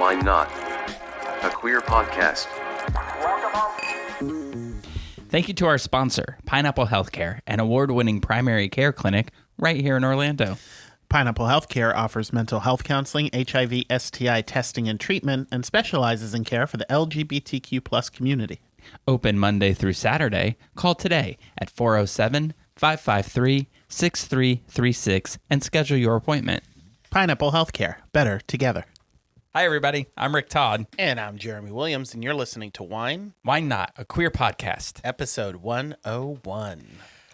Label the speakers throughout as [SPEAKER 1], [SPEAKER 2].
[SPEAKER 1] Why Not? A queer podcast.
[SPEAKER 2] Thank you to our sponsor, Pineapple Healthcare, an award-winning primary care clinic right here in Orlando.
[SPEAKER 3] Pineapple Healthcare offers mental health counseling, HIV, STI testing and treatment, and specializes in care for the LGBTQ+ community.
[SPEAKER 2] Open Monday through Saturday. Call today at 407-553-6336 and schedule your appointment.
[SPEAKER 3] Pineapple Healthcare. Better together.
[SPEAKER 2] Hi, everybody. I'm Rick Todd.
[SPEAKER 3] And I'm Jeremy Williams, and you're listening to Wine,
[SPEAKER 2] Why Not? A queer podcast.
[SPEAKER 3] episode 101.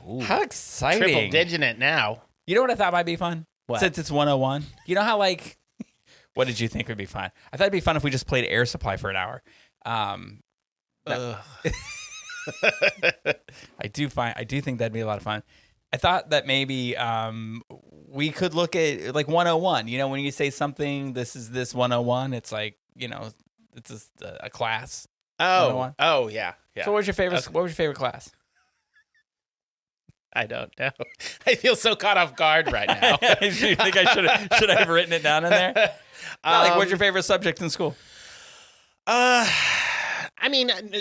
[SPEAKER 3] Ooh.
[SPEAKER 2] How exciting.
[SPEAKER 3] Triple digit it now.
[SPEAKER 2] You know what I thought might be fun?
[SPEAKER 3] What?
[SPEAKER 2] Since it's 101. You know how, what did you think would be fun? I thought it'd be fun if we just played Air Supply for an hour. I do think that'd be a lot of fun. I thought that maybe we could look at 101. You know, when you say something, this is this 101, it's like, it's just a class. 101.
[SPEAKER 3] Oh, yeah.
[SPEAKER 2] So what was your favorite class?
[SPEAKER 3] I don't know. I feel so caught off guard right now.
[SPEAKER 2] You think I should have written it down in there? What's your favorite subject in school?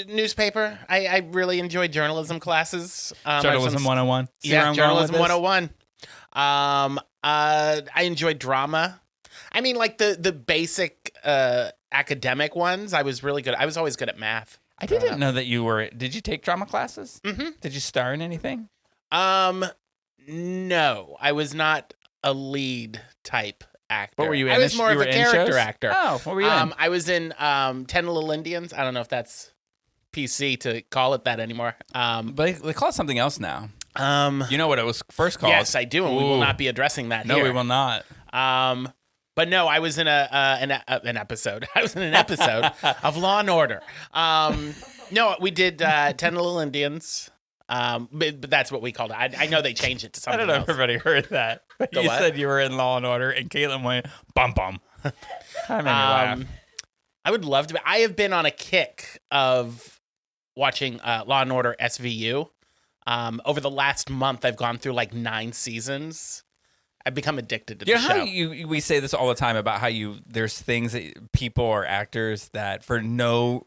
[SPEAKER 3] Newspaper. I really enjoyed journalism classes.
[SPEAKER 2] Journalism 101.
[SPEAKER 3] Yeah, journalism 101. I enjoyed drama. I mean, the basic academic ones. I was really good. I was always good at math.
[SPEAKER 2] I didn't know that you were. Did you take drama classes?
[SPEAKER 3] Mm-hmm.
[SPEAKER 2] Did you star in anything?
[SPEAKER 3] No, I was not a lead type actor.
[SPEAKER 2] What were you in?
[SPEAKER 3] I was more of a character actor.
[SPEAKER 2] Oh, what were you in?
[SPEAKER 3] I was in 10 Little Indians. I don't know if that's PC to call it that anymore.
[SPEAKER 2] But they call it something else now. You know what it was first called?
[SPEAKER 3] Yes, I do, and we will not be addressing that here.
[SPEAKER 2] No, we will not.
[SPEAKER 3] But no, I was in an episode. I was in an episode of Law and Order. No, we did 10 Little Indians. But that's what we called it. I know they changed it to something
[SPEAKER 2] I don't know
[SPEAKER 3] else.
[SPEAKER 2] if everybody heard that. But you said you were in Law and Order, and Caitlin went, bum, bum. That made me laugh.
[SPEAKER 3] I would love to. I have been on a kick of watching Law and Order SVU. Over the last month, I've gone through 9 seasons. I've become addicted to the show.
[SPEAKER 2] How we say this all the time about how there's things that people or actors that for no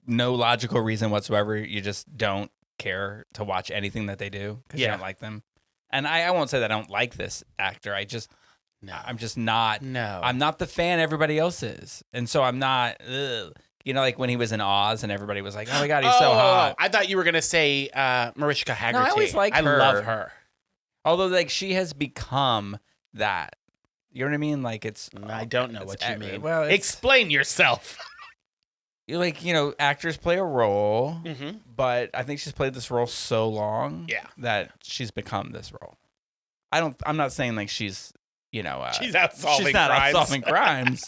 [SPEAKER 2] logical reason whatsoever, you just don't care to watch anything that they do because you don't like them. And I won't say that I don't like this actor. I'm just not.
[SPEAKER 3] No.
[SPEAKER 2] I'm not the fan everybody else is. And so I'm not, like when he was in Oz and everybody was like, oh my God, he's so hot.
[SPEAKER 3] I thought you were going to say Mariska Hargitay.
[SPEAKER 2] No, I always liked her.
[SPEAKER 3] I love her.
[SPEAKER 2] Although she has become that. You know what I mean? It's.
[SPEAKER 3] I don't know what you mean.
[SPEAKER 2] Well,
[SPEAKER 3] explain yourself.
[SPEAKER 2] Actors play a role,
[SPEAKER 3] Mm-hmm.
[SPEAKER 2] but I think she's played this role so long that she's become this role. I'm not saying she's,
[SPEAKER 3] she's out solving crimes.
[SPEAKER 2] Out solving crimes.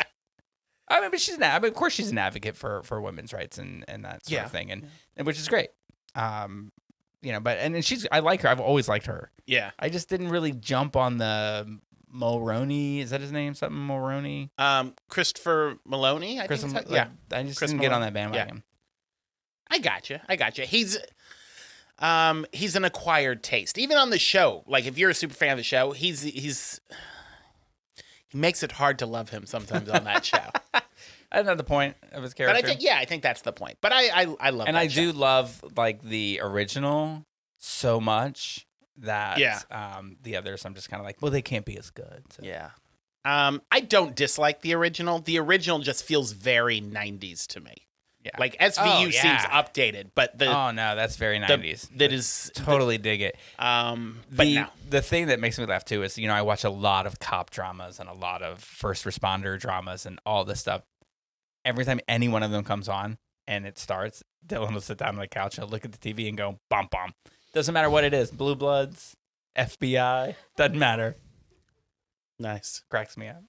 [SPEAKER 2] I mean, but of course she's an advocate for women's rights and that sort of thing, and which is great. But I like her. I've always liked her.
[SPEAKER 3] Yeah.
[SPEAKER 2] I just didn't really jump on the Mulroney. Is that his name? Something Mulroney?
[SPEAKER 3] Christopher Maloney, I think.
[SPEAKER 2] Yeah. I just didn't get on that bandwagon.
[SPEAKER 3] Yeah. I gotcha. He's an acquired taste. Even on the show, if you're a super fan of the show, he makes it hard to love him sometimes on that show.
[SPEAKER 2] I don't know the point of his character.
[SPEAKER 3] But I think that's the point. But I love
[SPEAKER 2] and
[SPEAKER 3] that
[SPEAKER 2] I
[SPEAKER 3] show.
[SPEAKER 2] do love the original so much that the others I'm just kind of well, they can't be as good. So.
[SPEAKER 3] Yeah. I don't dislike the original. The original just feels very 90s to me.
[SPEAKER 2] Yeah.
[SPEAKER 3] SVU seems updated, but
[SPEAKER 2] oh no, that's very 90s.
[SPEAKER 3] That is
[SPEAKER 2] totally dig it.
[SPEAKER 3] But no.
[SPEAKER 2] The thing that makes me laugh too is I watch a lot of cop dramas and a lot of first responder dramas and all this stuff. Every time any one of them comes on and it starts, Dylan will sit down on the couch and look at the TV and go, bum, bum. Doesn't matter what it is. Blue Bloods, FBI, doesn't matter.
[SPEAKER 3] Nice.
[SPEAKER 2] Cracks me up.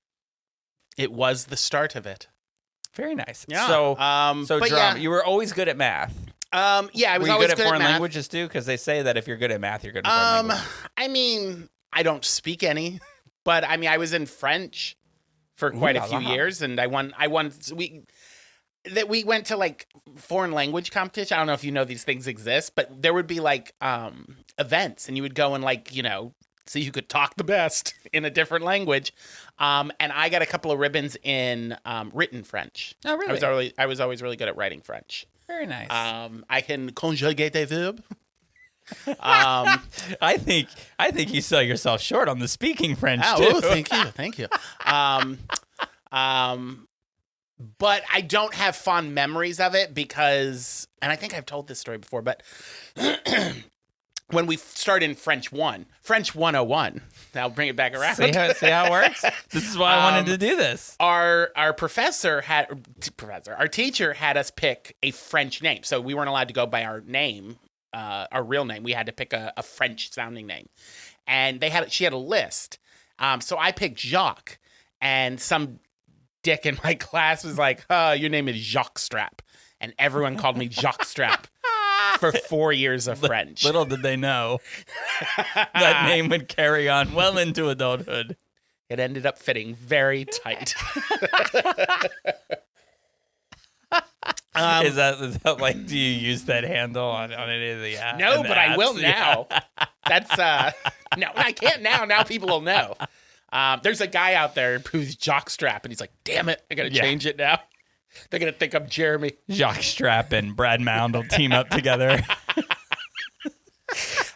[SPEAKER 3] It was the start of it.
[SPEAKER 2] Very nice.
[SPEAKER 3] Yeah.
[SPEAKER 2] So
[SPEAKER 3] but
[SPEAKER 2] drama. You were always good at math.
[SPEAKER 3] I was
[SPEAKER 2] were you
[SPEAKER 3] always
[SPEAKER 2] good at foreign
[SPEAKER 3] math.
[SPEAKER 2] languages too? Because they say that if you're good at math, you're good at foreign languages.
[SPEAKER 3] I mean, I don't speak any, but I was in French for quite a few years, and I won. We went to foreign language competition. I don't know if you know these things exist, but there would be events, and you would go and so you could talk the best in a different language. And I got a couple of ribbons in written French.
[SPEAKER 2] Oh, really?
[SPEAKER 3] I was always really good at writing French.
[SPEAKER 2] Very nice.
[SPEAKER 3] I can conjuguer des verbes.
[SPEAKER 2] I think you sell yourself short on the speaking French too.
[SPEAKER 3] Oh, thank you. But I don't have fond memories of it because, and I think I've told this story before, but when we started in French 101, I'll bring it back around.
[SPEAKER 2] See how it works? This is why I wanted to do this.
[SPEAKER 3] Our teacher had us pick a French name. So we weren't allowed to go by our name, our real name. We had to pick a French sounding name. And she had a list. So I picked Jacques, and some dick in my class was like, your name is Jacques Strap. And everyone called me Jacques Strap for 4 years of French.
[SPEAKER 2] Little did they know that name would carry on well into adulthood.
[SPEAKER 3] It ended up fitting very tight.
[SPEAKER 2] Is that like, do you use that handle on any of the apps?
[SPEAKER 3] No, but I will now. That's no, I can't now. Now people will know. There's a guy out there who's jockstrap, and he's like, "Damn it, I gotta change it now." They're gonna think I'm Jeremy.
[SPEAKER 2] Jockstrap and Brad Mound will team up together.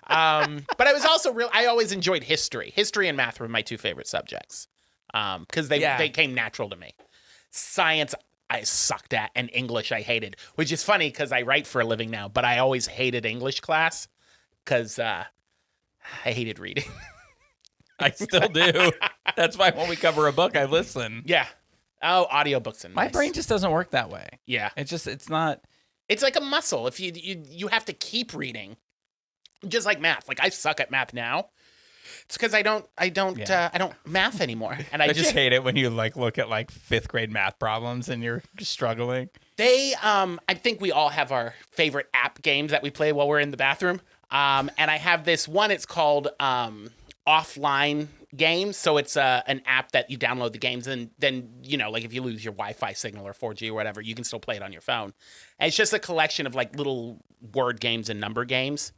[SPEAKER 3] But I was also I always enjoyed history. History and math were my two favorite subjects because they came natural to me. Science I sucked at, and English I hated, which is funny because I write for a living now, but I always hated English class because I hated reading.
[SPEAKER 2] I still do. That's why when we cover a book, I listen.
[SPEAKER 3] Yeah. Oh, audiobooks and
[SPEAKER 2] my brain just doesn't work that way.
[SPEAKER 3] Yeah.
[SPEAKER 2] It's not.
[SPEAKER 3] It's like a muscle. If you have to keep reading, just like math. Like I suck at math now. It's because I don't math anymore, and I
[SPEAKER 2] just hate it when you look at 5th grade math problems and you're struggling.
[SPEAKER 3] I think we all have our favorite app games that we play while we're in the bathroom. And I have this one. It's called Offline Games. So it's an app that you download the games, and then if you lose your Wi-Fi signal or 4G or whatever, you can still play it on your phone. And it's just a collection of little word games and number games.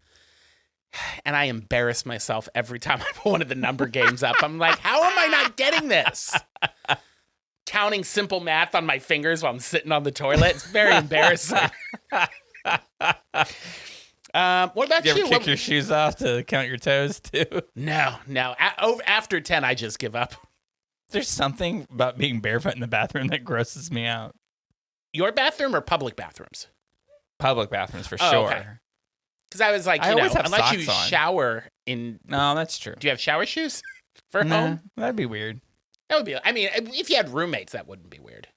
[SPEAKER 3] And I embarrass myself every time I put one of the number games up. I'm like, how am I not getting this? Counting simple math on my fingers while I'm sitting on the toilet. It's very embarrassing. What about you?
[SPEAKER 2] You ever kick your shoes off to count your toes too?
[SPEAKER 3] No. After 10, I just give up.
[SPEAKER 2] There's something about being barefoot in the bathroom that grosses me out.
[SPEAKER 3] Your bathroom or public bathrooms?
[SPEAKER 2] Public bathrooms for
[SPEAKER 3] Oh,
[SPEAKER 2] sure.
[SPEAKER 3] okay. Because I was like,
[SPEAKER 2] I always have
[SPEAKER 3] unless you
[SPEAKER 2] socks on.
[SPEAKER 3] shower in.
[SPEAKER 2] No, that's true.
[SPEAKER 3] Do you have shower shoes for
[SPEAKER 2] Nah,
[SPEAKER 3] home?
[SPEAKER 2] that'd be weird.
[SPEAKER 3] That would be. I mean, if you had roommates, that wouldn't be weird.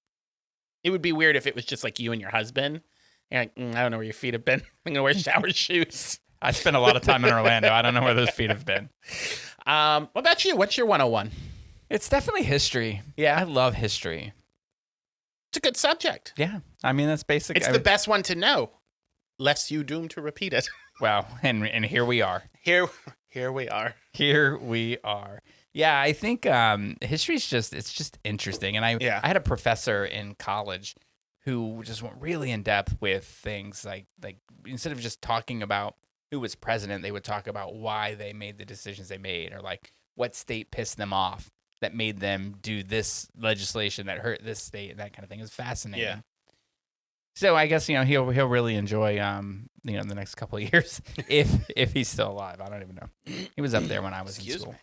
[SPEAKER 3] It would be weird if it was just you and your husband. You're like, I don't know where your feet have been. I'm gonna wear shower shoes.
[SPEAKER 2] I spent a lot of time in Orlando. I don't know where those feet have been.
[SPEAKER 3] What about you? What's your 101?
[SPEAKER 2] It's definitely history.
[SPEAKER 3] Yeah.
[SPEAKER 2] I love history.
[SPEAKER 3] It's a good subject.
[SPEAKER 2] Yeah. I mean, that's basic.
[SPEAKER 3] It's the best one to know, lest you doom to repeat it.
[SPEAKER 2] Wow. And here we are.
[SPEAKER 3] Here we are.
[SPEAKER 2] Here we are. Yeah, I think history is just interesting. And I had a professor in college who just went really in depth with things like instead of just talking about who was president, they would talk about why they made the decisions they made, or what state pissed them off that made them do this legislation that hurt this state, and that kind of thing. Is fascinating.
[SPEAKER 3] Yeah.
[SPEAKER 2] So I guess he'll really enjoy the next couple of years if he's still alive. I don't even know. He was up there when I was in school.
[SPEAKER 3] Me.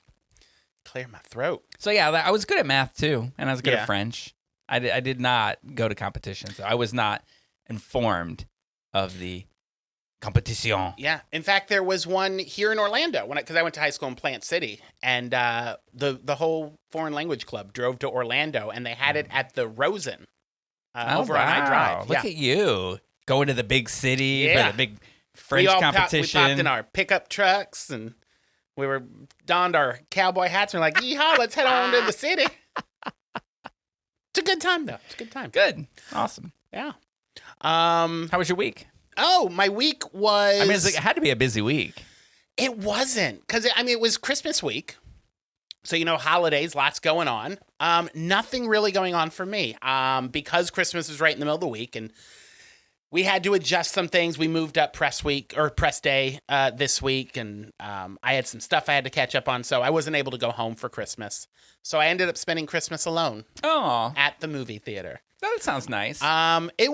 [SPEAKER 3] Clear my throat.
[SPEAKER 2] So yeah, I was good at math too, and I was good
[SPEAKER 3] Yeah.
[SPEAKER 2] at French. I did not go to competitions, so I was not informed of the competition.
[SPEAKER 3] Yeah. In fact, there was one here in Orlando because I went to high school in Plant City, and the whole foreign language club drove to Orlando, and they had it at the Rosen over on I Drive.
[SPEAKER 2] Look at you going to the big city
[SPEAKER 3] Yeah.
[SPEAKER 2] for the big French competition.
[SPEAKER 3] We popped in our pickup trucks, and we donned our cowboy hats, and we're like, yeehaw, let's head on to the city. It's a good time, though. It's a good time.
[SPEAKER 2] Good, awesome.
[SPEAKER 3] Yeah.
[SPEAKER 2] How was your week?
[SPEAKER 3] Oh, my week was.
[SPEAKER 2] I mean, it had to be a busy week.
[SPEAKER 3] It wasn't, because it was Christmas week. So, holidays, lots going on. Nothing really going on for me because Christmas was right in the middle of the week, and we had to adjust some things. We moved up press day this week, and I had some stuff I had to catch up on, so I wasn't able to go home for Christmas. So I ended up spending Christmas alone
[SPEAKER 2] Oh,
[SPEAKER 3] at the movie theater.
[SPEAKER 2] that sounds nice.
[SPEAKER 3] It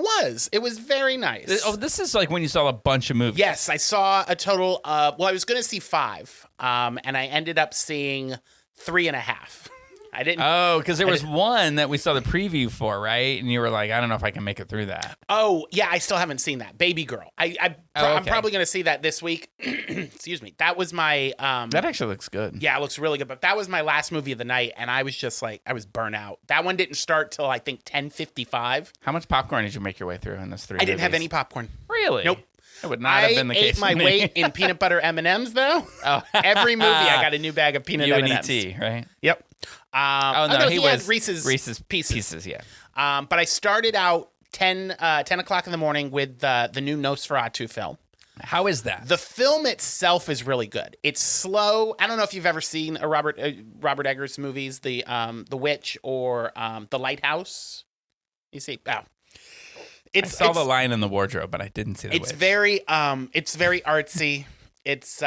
[SPEAKER 3] was very nice.
[SPEAKER 2] Oh, this is like when you saw a bunch of movies.
[SPEAKER 3] Yes, I saw a total of, well, I was going to see 5, and I ended up seeing 3.5. I didn't.
[SPEAKER 2] Oh, because there was one that we saw the preview for, right? And you were like, I don't know if I can make it through that.
[SPEAKER 3] Oh, yeah, I still haven't seen that. Baby Girl. I'm
[SPEAKER 2] okay.
[SPEAKER 3] probably going to see that this week. Excuse me. That was my.
[SPEAKER 2] That actually looks good.
[SPEAKER 3] Yeah, it looks really good. But that was my last movie of the night, and I was just like, I was burnt out. That one didn't start till I think 10:55.
[SPEAKER 2] How much popcorn did you make your way through in this 3
[SPEAKER 3] I didn't have
[SPEAKER 2] movies?
[SPEAKER 3] any popcorn.
[SPEAKER 2] Really?
[SPEAKER 3] Nope.
[SPEAKER 2] That would not have been the case.
[SPEAKER 3] I ate
[SPEAKER 2] for
[SPEAKER 3] my
[SPEAKER 2] me.
[SPEAKER 3] weight in peanut butter M&Ms though.
[SPEAKER 2] Oh.
[SPEAKER 3] Every movie I got a new bag of peanut
[SPEAKER 2] You and
[SPEAKER 3] M&Ms.
[SPEAKER 2] E.T., right?
[SPEAKER 3] Yep.
[SPEAKER 2] Oh, no,
[SPEAKER 3] he
[SPEAKER 2] was
[SPEAKER 3] had Reese's
[SPEAKER 2] Pieces, yeah.
[SPEAKER 3] But I started out 10 o'clock in the morning with the new Nosferatu film.
[SPEAKER 2] How is that?
[SPEAKER 3] The film itself is really good. It's slow. I don't know if you've ever seen a Robert Eggers movies, The Witch or The Lighthouse. You see,
[SPEAKER 2] I saw The Lion in the Wardrobe, but I didn't see The Witch.
[SPEAKER 3] It's very artsy. It's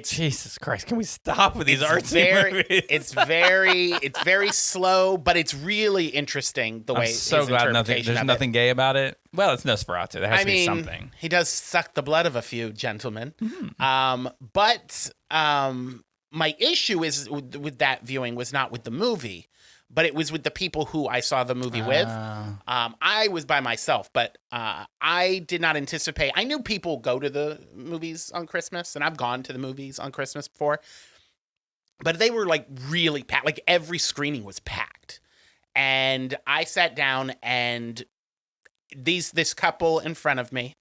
[SPEAKER 2] Jesus Christ! Can we stop with these artsy movies?
[SPEAKER 3] It's very slow, but it's really interesting the way.
[SPEAKER 2] I'm so
[SPEAKER 3] his
[SPEAKER 2] glad
[SPEAKER 3] interpretation
[SPEAKER 2] there's
[SPEAKER 3] of
[SPEAKER 2] nothing gay about it. Well, it's Nosferatu. There has to be something.
[SPEAKER 3] He does suck the blood of a few gentlemen. But my issue is with that viewing was not with the movie, but it was with the people who I saw the movie with. I was by myself, but I did not anticipate. I knew people go to the movies on Christmas, and I've gone to the movies on Christmas before, but they were like really packed. Like every screening was packed. And I sat down, and this couple in front of me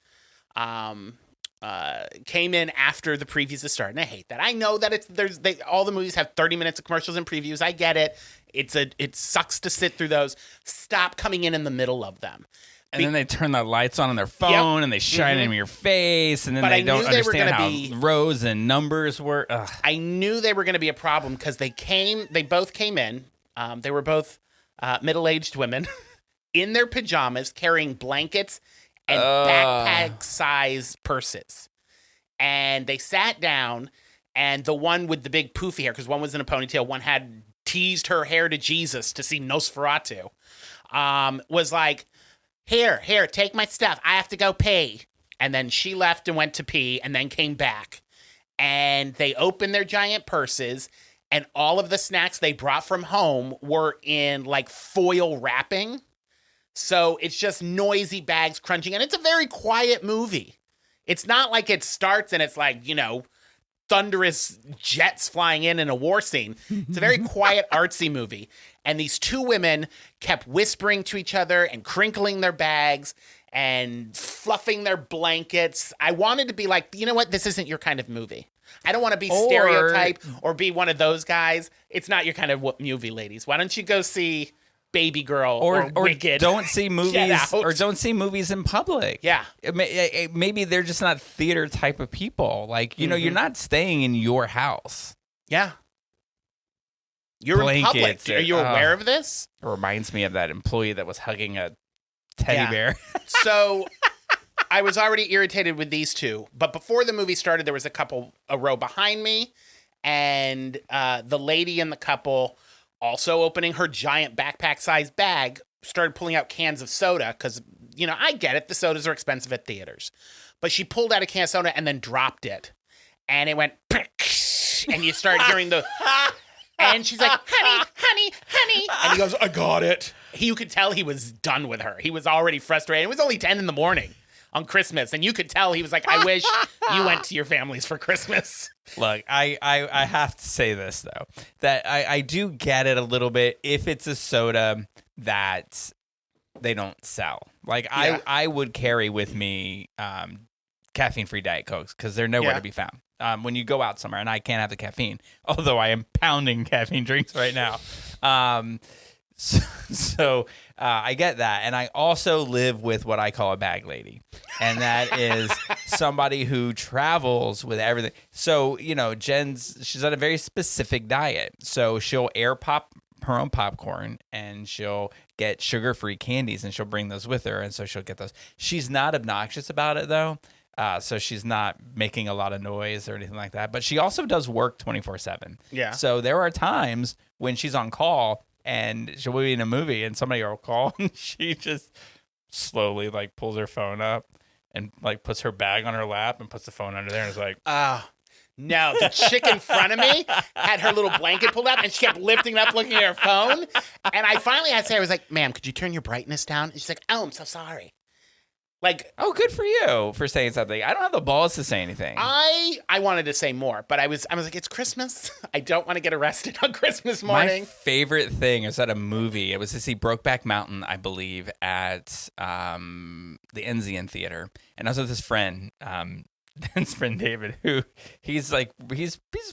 [SPEAKER 3] came in after the previews had started, and I hate that. I know that all the movies have 30 minutes of commercials and previews. I get it. It sucks to sit through those. Stop coming in the middle of them.
[SPEAKER 2] And then they turn the lights on their phone and they shine in your face, and then they don't understand how rows and numbers work. Ugh.
[SPEAKER 3] I knew they were going to be a problem because they both came in. They were both middle-aged women in their pajamas carrying blankets and backpack-size purses. And they sat down, and the one with the big poofy hair, because one was in a ponytail, one had teased her hair to Jesus to see Nosferatu, was like, here, take my stuff. I have to go pee. And then she left and went to pee and then came back. And they opened their giant purses, and all of the snacks they brought from home were in like foil wrapping. So it's just noisy bags crunching, and it's a very quiet movie. It's not like it starts and it's like, thunderous jets flying in a war scene. It's a very quiet, artsy movie. And these two women kept whispering to each other and crinkling their bags and fluffing their blankets. I wanted to be like, you know what? This isn't your kind of movie. I don't want to be stereotyped or be one of those guys. It's not your kind of movie, ladies. Why don't you go see Baby Girl or Wicked?
[SPEAKER 2] Don't see movies or don't see movies in public.
[SPEAKER 3] Yeah.
[SPEAKER 2] Maybe they're just not theater type of people. Like, you're not staying in your house.
[SPEAKER 3] Yeah. You're
[SPEAKER 2] Blankets
[SPEAKER 3] in public. Are you aware of this?
[SPEAKER 2] It reminds me of that employee that was hugging a teddy bear.
[SPEAKER 3] So I was already irritated with these two, but before the movie started, there was a row behind me, and the lady in the couple, also opening her giant backpack-sized bag, started pulling out cans of soda because, I get it. The sodas are expensive at theaters. But she pulled out a can of soda and then dropped it. And it went, and you start hearing the... And she's like, honey. And he goes, I got it. You could tell he was done with her. He was already frustrated. It was only 10 in the morning on Christmas. And you could tell he was like, I wish you went to your families for Christmas.
[SPEAKER 2] Look, I have to say this, though, that I do get it a little bit if it's a soda that they don't sell. Like, I would carry with me caffeine-free Diet Cokes because they're nowhere to be found. When you go out somewhere, and I can't have the caffeine, although I am pounding caffeine drinks right now. So I get that. And I also live with what I call a bag lady. And that is somebody who travels with everything. So, she's on a very specific diet. So she'll air pop her own popcorn and she'll get sugar-free candies and she'll bring those with her. And so she'll get those. She's not obnoxious about it though. So she's not making a lot of noise or anything like that. But she also does work 24/7.
[SPEAKER 3] Yeah.
[SPEAKER 2] So there are times when she's on call and she'll be in a movie and somebody will call and she just slowly like pulls her phone up and like puts her bag on her lap and puts the phone under there and is like,
[SPEAKER 3] No, the chick in front of me had her little blanket pulled up and she kept lifting it up looking at her phone. And I finally had to say, I was like, ma'am, could you turn your brightness down? And she's like, oh, I'm so sorry. Like,
[SPEAKER 2] oh, good for you for saying something. I don't have the balls to say anything.
[SPEAKER 3] I wanted to say more, but I was like, it's Christmas. I don't want to get arrested on Christmas morning.
[SPEAKER 2] My favorite thing is at a movie. It was to see Brokeback Mountain, I believe, at the Enzian Theater. And I was with his friend, his friend David, who he's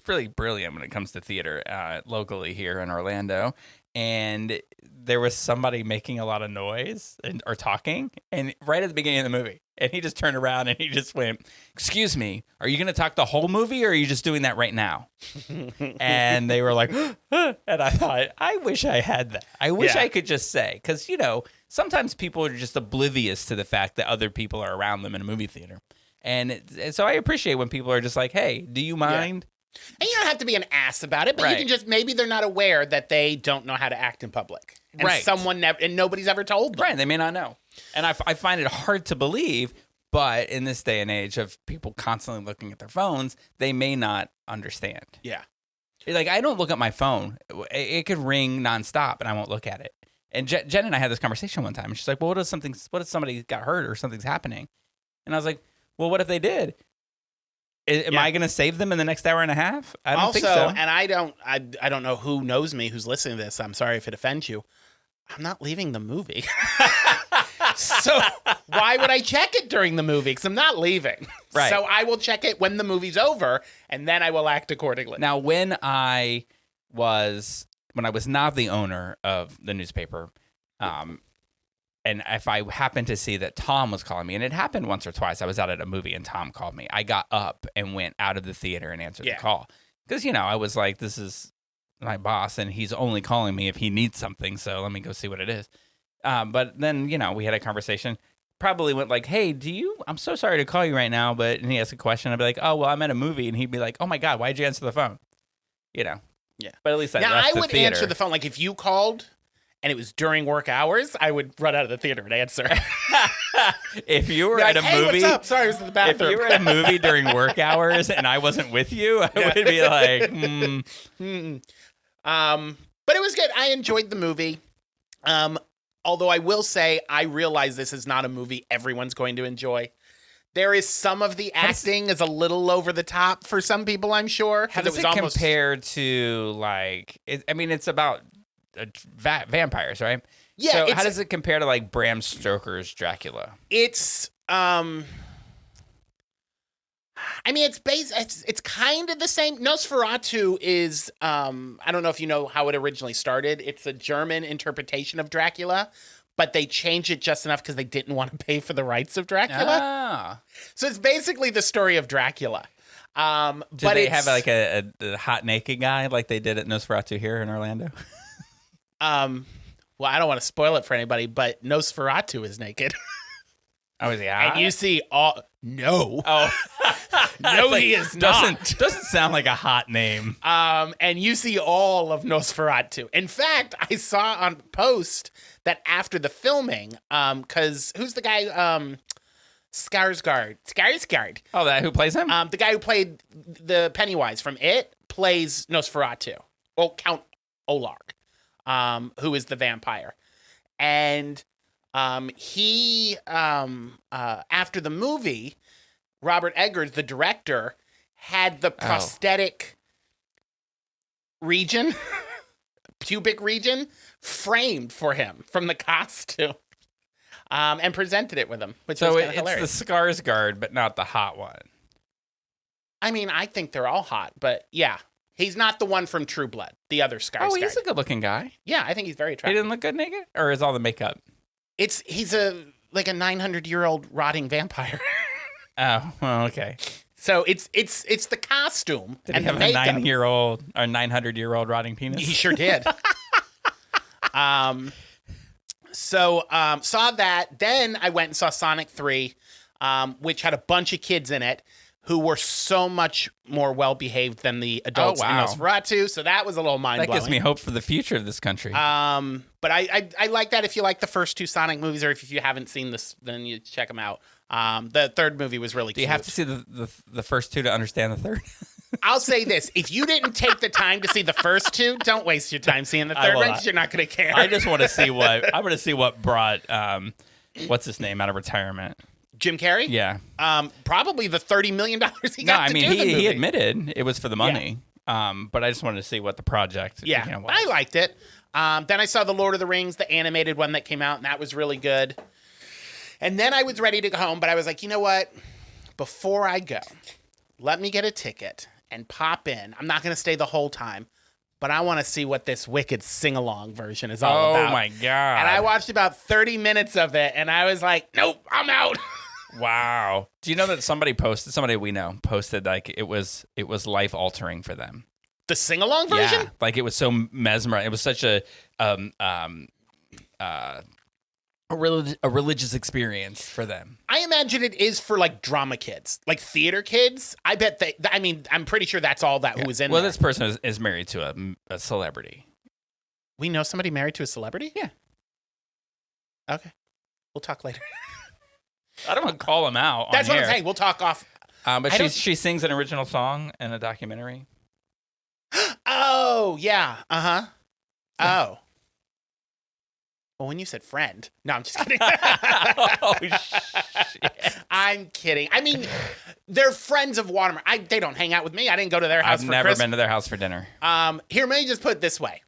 [SPEAKER 2] really brilliant when it comes to theater locally here in Orlando. And there was somebody making a lot of noise or talking, and right at the beginning of the movie, and he just turned around and he just went, "Excuse me, are you going to talk the whole movie, or are you just doing that right now?" And they were like, and I thought, I wish I had that. I wish I could just say, because sometimes people are just oblivious to the fact that other people are around them in a movie theater. And so I appreciate when people are just like, hey, do you mind?
[SPEAKER 3] And you don't have to be an ass about it, but you can just, maybe they're not aware that they don't know how to act in public. And and nobody's ever told them.
[SPEAKER 2] Right, they may not know. And I find it hard to believe, but in this day and age of people constantly looking at their phones, they may not understand.
[SPEAKER 3] Yeah.
[SPEAKER 2] Like, I don't look at my phone. It could ring nonstop, and I won't look at it. And Jen and I had this conversation one time, and she's like, well, what if somebody got hurt or something's happening? And I was like, well, what if they did? Am I going to save them in the next hour and a half? I don't think so.
[SPEAKER 3] And I don't know who knows me, who's listening to this. I'm sorry if it offends you. I'm not leaving the movie. So why would I check it during the movie? Because I'm not leaving.
[SPEAKER 2] Right.
[SPEAKER 3] So I will check it when the movie's over, and then I will act accordingly.
[SPEAKER 2] Now, when I was not the owner of the newspaper, and if I happened to see that Tom was calling me, and it happened once or twice, I was out at a movie and Tom called me. I got up and went out of the theater and answered the call. Because, I was like, this is my boss, and he's only calling me if he needs something, so let me go see what it is. But then, we had a conversation. Probably went like, hey, I'm so sorry to call you right now, and he asked a question. I'd be like, oh, well, I'm at a movie. And he'd be like, oh, my God, why'd you answer the phone? Yeah. But at least I left the
[SPEAKER 3] would
[SPEAKER 2] theater.
[SPEAKER 3] Answer the phone. Like, if you called and it was during work hours, I would run out of the theater and answer.
[SPEAKER 2] If you were at a movie,
[SPEAKER 3] what's up? Sorry, I was in the bathroom.
[SPEAKER 2] If you were at a movie during work hours and I wasn't with you, I would be like,
[SPEAKER 3] But it was good. I enjoyed the movie. Although I will say, I realize this is not a movie everyone's going to enjoy. There is some of the acting is a little over the top for some people, I'm sure.
[SPEAKER 2] How does it compare to, like, it's about vampires, right?
[SPEAKER 3] Yeah.
[SPEAKER 2] So how does it compare to, like, Bram Stoker's Dracula?
[SPEAKER 3] It's, it's kind of the same. Nosferatu is, I don't know if you know how it originally started. It's a German interpretation of Dracula, but they changed it just enough because they didn't want to pay for the rights of Dracula.
[SPEAKER 2] Ah.
[SPEAKER 3] So it's basically the story of Dracula.
[SPEAKER 2] Do they have like a hot naked guy like they did at Nosferatu here in Orlando?
[SPEAKER 3] Well, I don't want to spoil it for anybody, but Nosferatu is naked.
[SPEAKER 2] Oh, is he hot?
[SPEAKER 3] And you see all... No.
[SPEAKER 2] Oh.
[SPEAKER 3] No, like, he is not.
[SPEAKER 2] Doesn't sound like a hot name.
[SPEAKER 3] And you see all of Nosferatu. In fact, I saw on post that after the filming, because who's the guy? Skarsgård.
[SPEAKER 2] Oh, that who plays him?
[SPEAKER 3] The guy who played the Pennywise from It plays Nosferatu. Well, Count Olark, who is the vampire, and he after the movie, Robert Eggers, the director, had the prosthetic region, pubic region, framed for him from the costume, and presented it with him, which was kind of hilarious.
[SPEAKER 2] It's the Skarsgård, but not the hot one.
[SPEAKER 3] I mean, I think they're all hot, but yeah. He's not the one from True Blood, the other Skarsgård.
[SPEAKER 2] Oh, he's a good-looking guy.
[SPEAKER 3] Yeah, I think he's very attractive.
[SPEAKER 2] He didn't look good naked? Or is all the makeup?
[SPEAKER 3] He's a 900-year-old rotting vampire.
[SPEAKER 2] Oh, well, okay.
[SPEAKER 3] So it's the costume
[SPEAKER 2] Did
[SPEAKER 3] and
[SPEAKER 2] he have
[SPEAKER 3] the makeup.
[SPEAKER 2] a 900-year-old rotting penis?
[SPEAKER 3] He sure did. Saw that. Then I went and saw Sonic 3, which had a bunch of kids in it who were so much more well-behaved than the adults in
[SPEAKER 2] wow.
[SPEAKER 3] Nosferatu. So that was a little
[SPEAKER 2] That
[SPEAKER 3] mind-blowing.
[SPEAKER 2] gives me hope for the future of this country.
[SPEAKER 3] But I like that if you like the first two Sonic movies, or if you haven't seen this, then you check them out. The third movie was really
[SPEAKER 2] Do you
[SPEAKER 3] cute.
[SPEAKER 2] have to see the first two to understand the third?
[SPEAKER 3] I'll say this. If you didn't take the time to see the first two, don't waste your time seeing the
[SPEAKER 2] I
[SPEAKER 3] third
[SPEAKER 2] will
[SPEAKER 3] one
[SPEAKER 2] not.
[SPEAKER 3] because you're not going to care.
[SPEAKER 2] I just want to see what brought what's his name out of retirement.
[SPEAKER 3] Jim Carrey?
[SPEAKER 2] Yeah.
[SPEAKER 3] Probably the $30 million he
[SPEAKER 2] No,
[SPEAKER 3] got
[SPEAKER 2] I
[SPEAKER 3] to
[SPEAKER 2] mean
[SPEAKER 3] do the movie.
[SPEAKER 2] he admitted it was for the money. But I just wanted to see what the project.
[SPEAKER 3] Yeah,
[SPEAKER 2] was.
[SPEAKER 3] I liked it. Then I saw The Lord of the Rings, the animated one that came out, and that was really good. And then I was ready to go home, but I was like, you know what? Before I go, let me get a ticket and pop in. I'm not going to stay the whole time, but I want to see what this Wicked sing-along version is all about.
[SPEAKER 2] Oh my god!
[SPEAKER 3] And I watched about 30 minutes of it, and I was like, nope, I'm out.
[SPEAKER 2] Wow. Do you know that somebody we know posted like it was life altering for them?
[SPEAKER 3] The sing-along version?
[SPEAKER 2] Yeah, like it was so mesmerizing. It was such a religious experience for them.
[SPEAKER 3] I imagine it is for like drama kids, like theater kids. I bet I'm pretty sure that's all that who was in
[SPEAKER 2] Well,
[SPEAKER 3] there.
[SPEAKER 2] this person is married to a celebrity.
[SPEAKER 3] We know somebody married to a celebrity?
[SPEAKER 2] Yeah.
[SPEAKER 3] Okay. We'll talk later.
[SPEAKER 2] I don't want to call him out.
[SPEAKER 3] That's
[SPEAKER 2] on
[SPEAKER 3] what I'm
[SPEAKER 2] air.
[SPEAKER 3] saying. We'll talk off.
[SPEAKER 2] But
[SPEAKER 3] I don't-
[SPEAKER 2] she sings an original song in a documentary.
[SPEAKER 3] Oh, yeah. Uh-huh. Oh. Well, when you said friend. No, I'm just kidding.
[SPEAKER 2] Oh shit!
[SPEAKER 3] I'm kidding. I mean, they're friends of Waterman. They don't hang out with me. I didn't go to their house
[SPEAKER 2] I've
[SPEAKER 3] for
[SPEAKER 2] never
[SPEAKER 3] Christmas.
[SPEAKER 2] been to their house for dinner.
[SPEAKER 3] Here, let me just put it this way.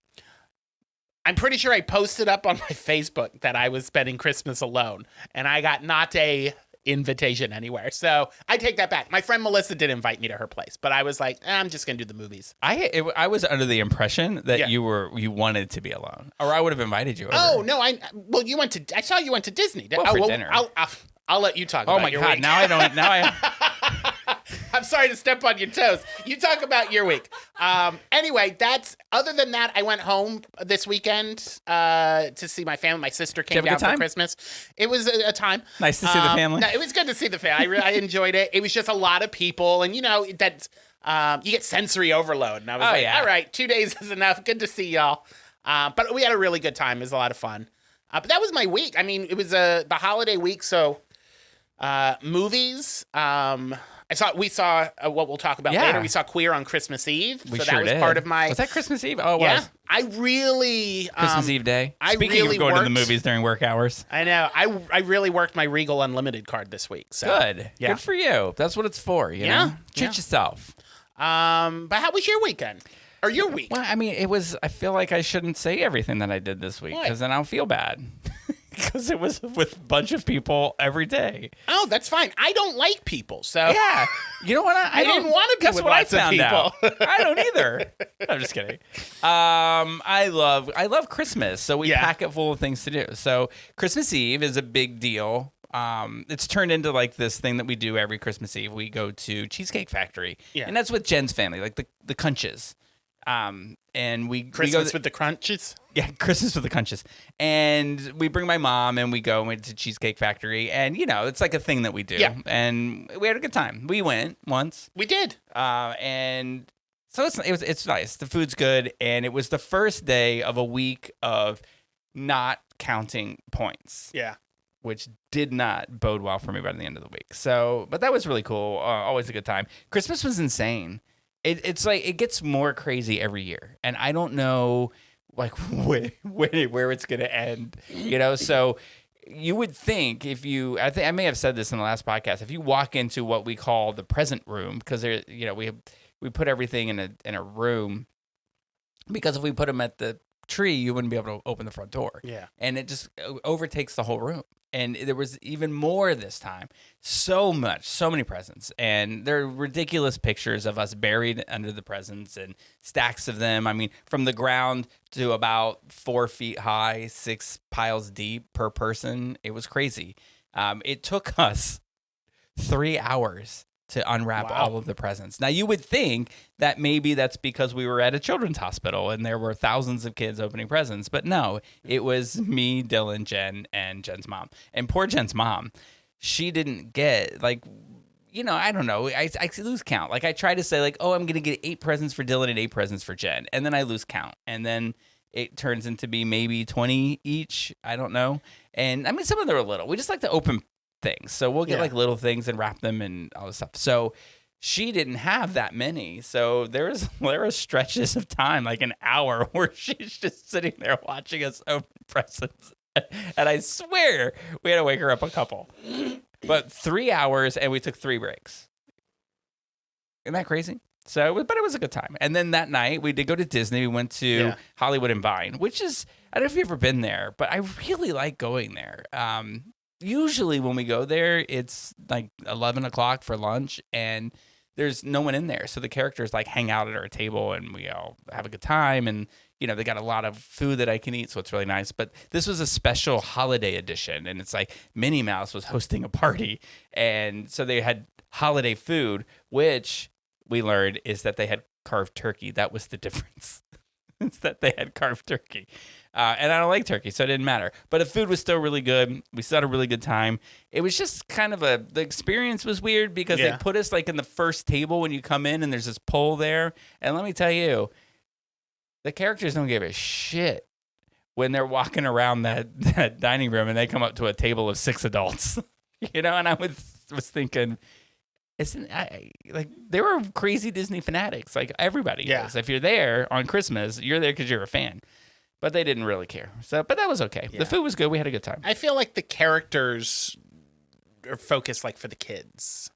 [SPEAKER 3] I'm pretty sure I posted up on my Facebook that I was spending Christmas alone, and I got not a invitation anywhere. So I take that back. My friend Melissa did invite me to her place, but I was like, I'm just gonna do the movies.
[SPEAKER 2] I was under the impression that
[SPEAKER 3] Yeah.
[SPEAKER 2] you wanted to be alone, or I would have invited you over.
[SPEAKER 3] Oh no, I saw you went to Disney.
[SPEAKER 2] Well, for dinner.
[SPEAKER 3] I'll let you talk.
[SPEAKER 2] Oh
[SPEAKER 3] about
[SPEAKER 2] my
[SPEAKER 3] your
[SPEAKER 2] god!
[SPEAKER 3] week.
[SPEAKER 2] Now I
[SPEAKER 3] I'm sorry to step on your toes. You talk about your week. Anyway, other than that, I went home this weekend to see my family. My sister came
[SPEAKER 2] have a
[SPEAKER 3] down
[SPEAKER 2] good
[SPEAKER 3] for
[SPEAKER 2] time?
[SPEAKER 3] Christmas. It was a time.
[SPEAKER 2] Nice to see the family.
[SPEAKER 3] No, it was good to see the family. I enjoyed it. It was just a lot of people, and you know that you get sensory overload. And I was
[SPEAKER 2] Oh,
[SPEAKER 3] like,
[SPEAKER 2] yeah.
[SPEAKER 3] all right, 2 days is enough. Good to see y'all. But we had a really good time. It was a lot of fun. But that was my week. I mean, it was the holiday week, so movies. We saw what we'll talk about
[SPEAKER 2] Yeah.
[SPEAKER 3] later. We saw Queer on Christmas Eve.
[SPEAKER 2] We
[SPEAKER 3] so
[SPEAKER 2] sure
[SPEAKER 3] that was
[SPEAKER 2] did.
[SPEAKER 3] part of my.
[SPEAKER 2] Was that Christmas Eve? Oh, it
[SPEAKER 3] yeah.
[SPEAKER 2] was.
[SPEAKER 3] I really.
[SPEAKER 2] Christmas Eve day.
[SPEAKER 3] I
[SPEAKER 2] Speaking
[SPEAKER 3] really
[SPEAKER 2] of going to the
[SPEAKER 3] worked-
[SPEAKER 2] movies during work hours.
[SPEAKER 3] I know. I really worked my Regal Unlimited card this week. So.
[SPEAKER 2] Good.
[SPEAKER 3] Yeah.
[SPEAKER 2] Good for you. That's what it's for. You
[SPEAKER 3] Yeah.
[SPEAKER 2] know? Treat
[SPEAKER 3] Yeah.
[SPEAKER 2] yourself.
[SPEAKER 3] But how was your weekend? Or your week?
[SPEAKER 2] Well, I mean, I feel like I shouldn't say everything that I did this week
[SPEAKER 3] Why?
[SPEAKER 2] because then I'll feel bad. Because it was with a bunch of people every day.
[SPEAKER 3] Oh, that's fine. I don't like people, so
[SPEAKER 2] Yeah. You know what?
[SPEAKER 3] I didn't
[SPEAKER 2] don't-
[SPEAKER 3] want to be
[SPEAKER 2] Guess
[SPEAKER 3] with
[SPEAKER 2] what I
[SPEAKER 3] lots of
[SPEAKER 2] found
[SPEAKER 3] people.
[SPEAKER 2] out? I don't either. I'm just kidding. I love Christmas, so we
[SPEAKER 3] Yeah.
[SPEAKER 2] pack it full of things to do. So Christmas Eve is a big deal. It's turned into like this thing that we do every Christmas Eve. We go to Cheesecake Factory,
[SPEAKER 3] Yeah.
[SPEAKER 2] and that's with Jen's family, like the Cunches. And we
[SPEAKER 3] Christmas
[SPEAKER 2] go
[SPEAKER 3] with the crunches.
[SPEAKER 2] yeah, Christmas with the Cunches. And we bring my mom and we go into Cheesecake Factory. And, you know, it's like a thing that we do.
[SPEAKER 3] Yeah.
[SPEAKER 2] And we had a good time. We went once.
[SPEAKER 3] We did.
[SPEAKER 2] And so it's nice. The food's good. And it was the first day of a week of not counting points,
[SPEAKER 3] Yeah.
[SPEAKER 2] which did not bode well for me by the end of the week. So, but that was really cool. Always a good time. Christmas was insane. It's like it gets more crazy every year, and I don't know like where it's gonna end. You know, so you would think I may have said this in the last podcast. If you walk into what we call the present room, because there, you know, we put everything in a room, because if we put them at the tree, you wouldn't be able to open the front door.
[SPEAKER 3] Yeah.
[SPEAKER 2] And it just overtakes the whole room. And there was even more this time. So many presents. And there are ridiculous pictures of us buried under the presents and stacks of them. I mean, from the ground to about 4 feet high, 6 piles deep per person. It was crazy. It took us 3 hours to unwrap
[SPEAKER 3] Wow.
[SPEAKER 2] all of the presents. Now, you would think that maybe that's because we were at a children's hospital and there were thousands of kids opening presents. But no, it was me, Dylan, Jen, and Jen's mom. And poor Jen's mom, she didn't get, like, you know, I don't know. I lose count. Like, I try to say, like, oh, I'm going to get 8 presents for Dylan and 8 presents for Jen. And then I lose count. And then it turns into be maybe 20 each. I don't know. And I mean, some of them are little. We just like to open things. So we'll get like little things and wrap them and all this stuff. So she didn't have that many. So there were stretches of time, like an hour, where she's just sitting there watching us open presents. And I swear we had to wake her up a couple. But 3 hours and we took 3 breaks. Isn't that crazy? So, but it was a good time. And then that night we did go to Disney. We went to Hollywood and Vine, which is, I don't know if you've ever been there, but I really like going there. Usually when we go there, it's like 11 o'clock for lunch and there's no one in there. So the characters like hang out at our table and we all have a good time. And, you know, they got a lot of food that I can eat. So it's really nice. But this was a special holiday edition. And it's like Minnie Mouse was hosting a party. And so they had holiday food, which we learned is that they had carved turkey. That was the difference. It's that they had carved turkey. And I don't like turkey, so it didn't matter. But the food was still really good. We still had a really good time. It was just kind of the experience was weird because they put us like in the first table when you come in and there's this pole there. And let me tell you, the characters don't give a shit when they're walking around that dining room and they come up to a table of 6 adults. You know, and I was thinking, like they were crazy Disney fanatics, like everybody is. If you're there on Christmas, you're there because you're a fan. But they didn't really care. So, but that was okay. Yeah. The food was good. We had a good time.
[SPEAKER 3] I feel like the characters are focused like for the kids.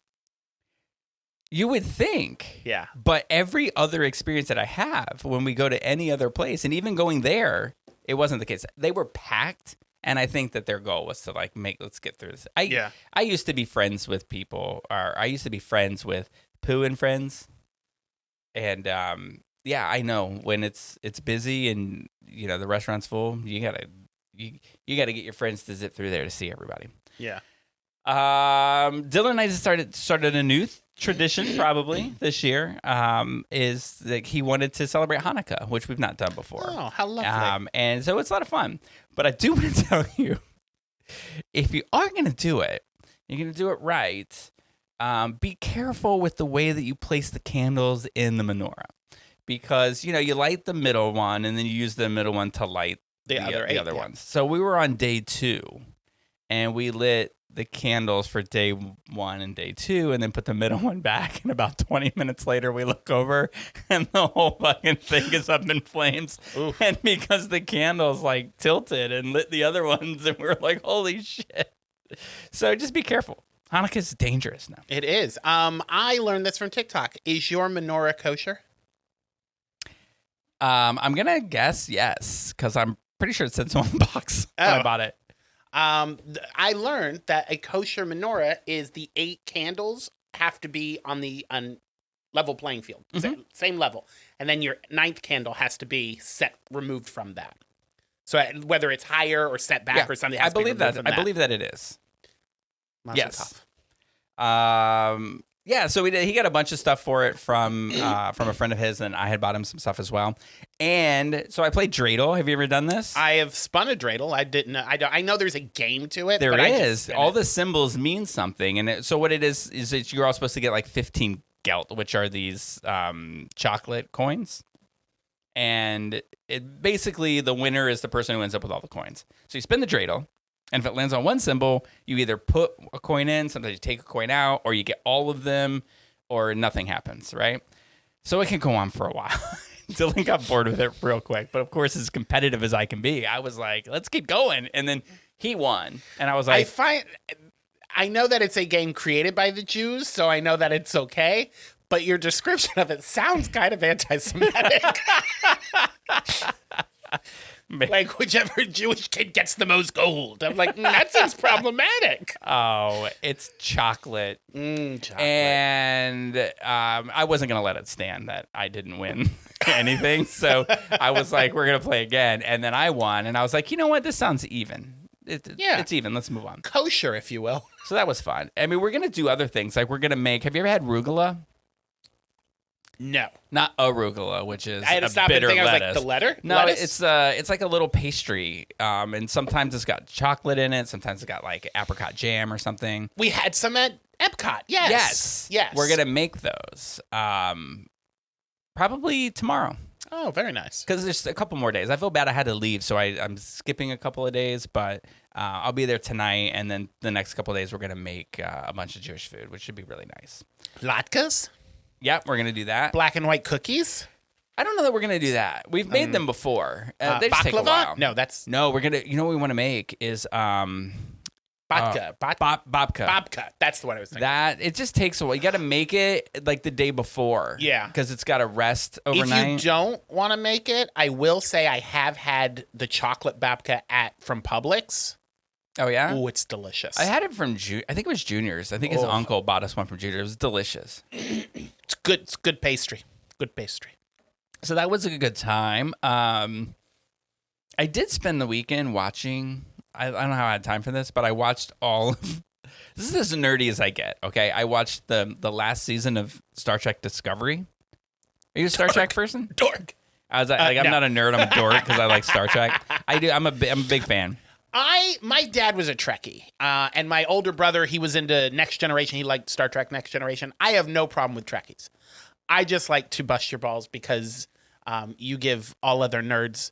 [SPEAKER 2] You would think.
[SPEAKER 3] Yeah.
[SPEAKER 2] But every other experience that I have when we go to any other place, and even going there, it wasn't the case. They were packed. And I think that their goal was to like let's get through this. I used to be friends with people, or I used to be friends with Pooh and Friends. And I know when it's busy and you know the restaurant's full, you gotta get your friends to zip through there to see everybody.
[SPEAKER 3] Yeah.
[SPEAKER 2] Dylan and I just started a new tradition probably this year. Is that he wanted to celebrate Hanukkah, which we've not done before.
[SPEAKER 3] Oh, how lovely!
[SPEAKER 2] And so it's a lot of fun. But I do want to tell you, if you are going to do it, you're going to do it right. Be careful with the way that you place the candles in the menorah, because you know you light the middle one and then you use the middle one to light the other ones. So we were on day 2, and we lit the candles for day 1 and day 2, and then put the middle one back. And about 20 minutes later, we look over, and the whole fucking thing is up in flames. Oof. And because the candles like tilted and lit the other ones, and we're like, "Holy shit!" So just be careful. Hanukkah's dangerous now.
[SPEAKER 3] It is. I learned this from TikTok. Is your menorah kosher?
[SPEAKER 2] I'm gonna guess yes, because I'm pretty sure it said so on the box when I bought it.
[SPEAKER 3] I learned that a kosher menorah is the 8 candles have to be on the level playing field, same level, and then your 9th candle has to be removed from that. So whether it's higher or set back or something,
[SPEAKER 2] I believe that. I believe that it is. Yes. Yeah, so we did. He got a bunch of stuff for it from a friend of his, and I had bought him some stuff as well. And so I played dreidel. Have you ever done this?
[SPEAKER 3] I have spun a dreidel. I didn't. I know there's a game to it.
[SPEAKER 2] There is. All the symbols mean something, and so what it is that you're all supposed to get like 15 gelt, which are these chocolate coins. And it basically the winner is the person who ends up with all the coins. So you spin the dreidel. And if it lands on one symbol, you either put a coin in, sometimes you take a coin out, or you get all of them, or nothing happens, right? So it can go on for a while. Dylan got bored with it real quick. But of course, as competitive as I can be, I was like, let's keep going. And then he won. And I was like...
[SPEAKER 3] I know that it's a game created by the Jews, so I know that it's okay. But your description of it sounds kind of anti-Semitic. Like, whichever Jewish kid gets the most gold. I'm like, that seems problematic.
[SPEAKER 2] Oh, it's chocolate.
[SPEAKER 3] Chocolate.
[SPEAKER 2] And I wasn't going to let it stand that I didn't win anything. So I was like, we're going to play again. And then I won. And I was like, you know what? This sounds even.
[SPEAKER 3] Yeah.
[SPEAKER 2] it's even. Let's move on.
[SPEAKER 3] Kosher, if you will.
[SPEAKER 2] So that was fun. I mean, we're gonna do other things. Like we're gonna make. Have you ever had rugula?
[SPEAKER 3] No.
[SPEAKER 2] Not arugula, which is
[SPEAKER 3] I had to
[SPEAKER 2] a
[SPEAKER 3] stop and
[SPEAKER 2] bitter
[SPEAKER 3] think. I was
[SPEAKER 2] lettuce.
[SPEAKER 3] like, the letter?
[SPEAKER 2] No,
[SPEAKER 3] Lettuce?
[SPEAKER 2] it's like a little pastry, and sometimes it's got chocolate in it. Sometimes it's got like apricot jam or something.
[SPEAKER 3] We had some at Epcot. Yes. Yes.
[SPEAKER 2] We're gonna make those probably tomorrow
[SPEAKER 3] Oh, very nice.
[SPEAKER 2] because there's a couple more days. I feel bad I had to leave, so I'm skipping a couple of days, but I'll be there tonight, and then the next couple of days we're gonna make a bunch of Jewish food, which should be really nice.
[SPEAKER 3] Latkes?
[SPEAKER 2] Yep, we're gonna do that.
[SPEAKER 3] Black and white cookies?
[SPEAKER 2] I don't know that we're gonna do that. We've made them before. They just take a
[SPEAKER 3] Baklava?
[SPEAKER 2] while.
[SPEAKER 3] No, that's
[SPEAKER 2] No, we're gonna. You know what we want to make is
[SPEAKER 3] babka.
[SPEAKER 2] babka.
[SPEAKER 3] Babka. That's the one I was thinking.
[SPEAKER 2] That it just takes a while. You got to make it like the day before.
[SPEAKER 3] Yeah.
[SPEAKER 2] because it's got to rest
[SPEAKER 3] If
[SPEAKER 2] overnight.
[SPEAKER 3] you don't want to make it, I will say I have had the chocolate babka from Publix.
[SPEAKER 2] Oh yeah.
[SPEAKER 3] Oh, it's delicious.
[SPEAKER 2] I had it from I think it was Junior's. I think his
[SPEAKER 3] Oh.
[SPEAKER 2] uncle bought us one from Junior. It was delicious.
[SPEAKER 3] It's good. It's good pastry. Good pastry.
[SPEAKER 2] So that was a good time. I did spend the weekend watching. I don't know how I had time for this, but I watched all. This is as nerdy as I get. Okay, I watched the last season of Star Trek Discovery. Are you a Star Trek person?
[SPEAKER 3] Dork.
[SPEAKER 2] I was like, I'm
[SPEAKER 3] no.
[SPEAKER 2] not a nerd. I'm a dork because I like Star Trek. I do. I'm a big fan.
[SPEAKER 3] My dad was a Trekkie, and my older brother, he was into Next Generation. He liked Star Trek Next Generation. I have no problem with Trekkies. I just like to bust your balls because you give all other nerds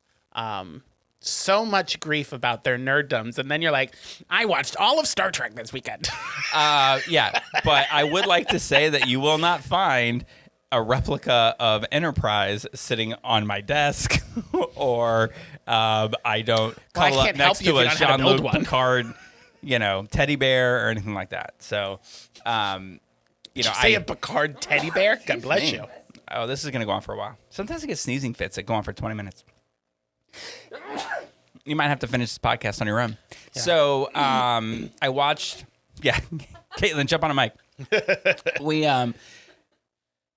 [SPEAKER 3] so much grief about their nerddoms, and then you're like, I watched all of Star Trek this weekend.
[SPEAKER 2] Yeah, but I would like to say that you will not find a replica of Enterprise sitting on my desk, or I don't
[SPEAKER 3] Well, I
[SPEAKER 2] cuddle up
[SPEAKER 3] can't help
[SPEAKER 2] next
[SPEAKER 3] you
[SPEAKER 2] to
[SPEAKER 3] if
[SPEAKER 2] a
[SPEAKER 3] you don't know how to build
[SPEAKER 2] Jean-Luc
[SPEAKER 3] one.
[SPEAKER 2] Picard, teddy bear or anything like that. So,
[SPEAKER 3] Say a Picard teddy bear? God bless you.
[SPEAKER 2] Oh, this is gonna go on for a while. Sometimes I get sneezing fits that go on for 20 minutes. You might have to finish this podcast on your own. Yeah. So, I watched. Yeah, Caitlin, jump on a mic.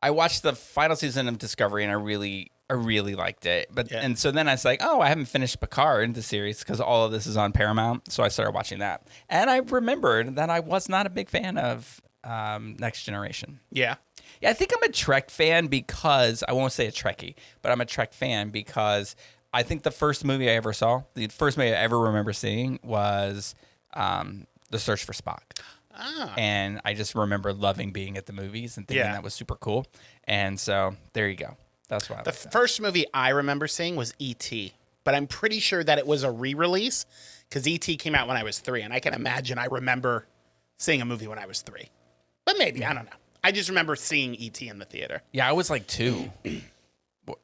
[SPEAKER 2] I watched the final season of Discovery, and I really liked it. But and so then I was like, oh, I haven't finished Picard, the series, because all of this is on Paramount. So I started watching that, and I remembered that I was not a big fan of Next Generation.
[SPEAKER 3] Yeah.
[SPEAKER 2] Yeah, I think I'm a Trek fan because I won't say a Trekkie, but I'm a Trek fan because I think the first movie I ever saw, the first movie I ever remember seeing was The Search for Spock.
[SPEAKER 3] Ah.
[SPEAKER 2] And I just remember loving being at the movies and thinking that was super cool. And so there you go. That's why I
[SPEAKER 3] The
[SPEAKER 2] like that.
[SPEAKER 3] first movie I remember seeing was E.T., but I'm pretty sure that it was a re-release because E.T. came out when I was 3, and I can imagine I remember seeing a movie when I was 3. But maybe, I don't know. I just remember seeing E.T. in the theater.
[SPEAKER 2] Yeah, I was like 2.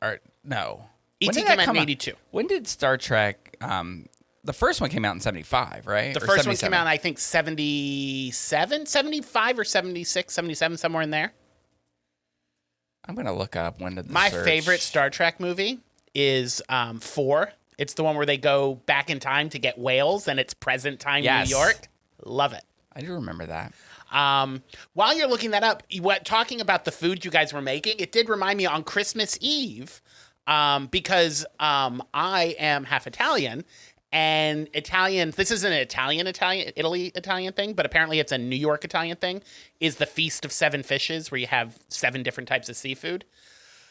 [SPEAKER 2] Or, no. When
[SPEAKER 3] E.T.
[SPEAKER 2] did
[SPEAKER 3] came
[SPEAKER 2] that
[SPEAKER 3] out in
[SPEAKER 2] come
[SPEAKER 3] 82.
[SPEAKER 2] When did Star Trek... the first one came out in 75, right?
[SPEAKER 3] The
[SPEAKER 2] Or
[SPEAKER 3] first one
[SPEAKER 2] 77?
[SPEAKER 3] came out in, I think, 77, 75 or 76, 77, somewhere in there.
[SPEAKER 2] I'm going to look up when did the
[SPEAKER 3] My
[SPEAKER 2] search...
[SPEAKER 3] favorite Star Trek movie is 4. It's the one where they go back in time to get whales, and it's present time
[SPEAKER 2] Yes.
[SPEAKER 3] New York. Love it.
[SPEAKER 2] I do remember that.
[SPEAKER 3] While you're looking that up, talking about the food you guys were making, it did remind me on Christmas Eve, because I am half Italian, and this isn't an Italy Italian thing, but apparently it's a New York Italian thing, is the Feast of Seven Fishes, where you have 7 different types of seafood.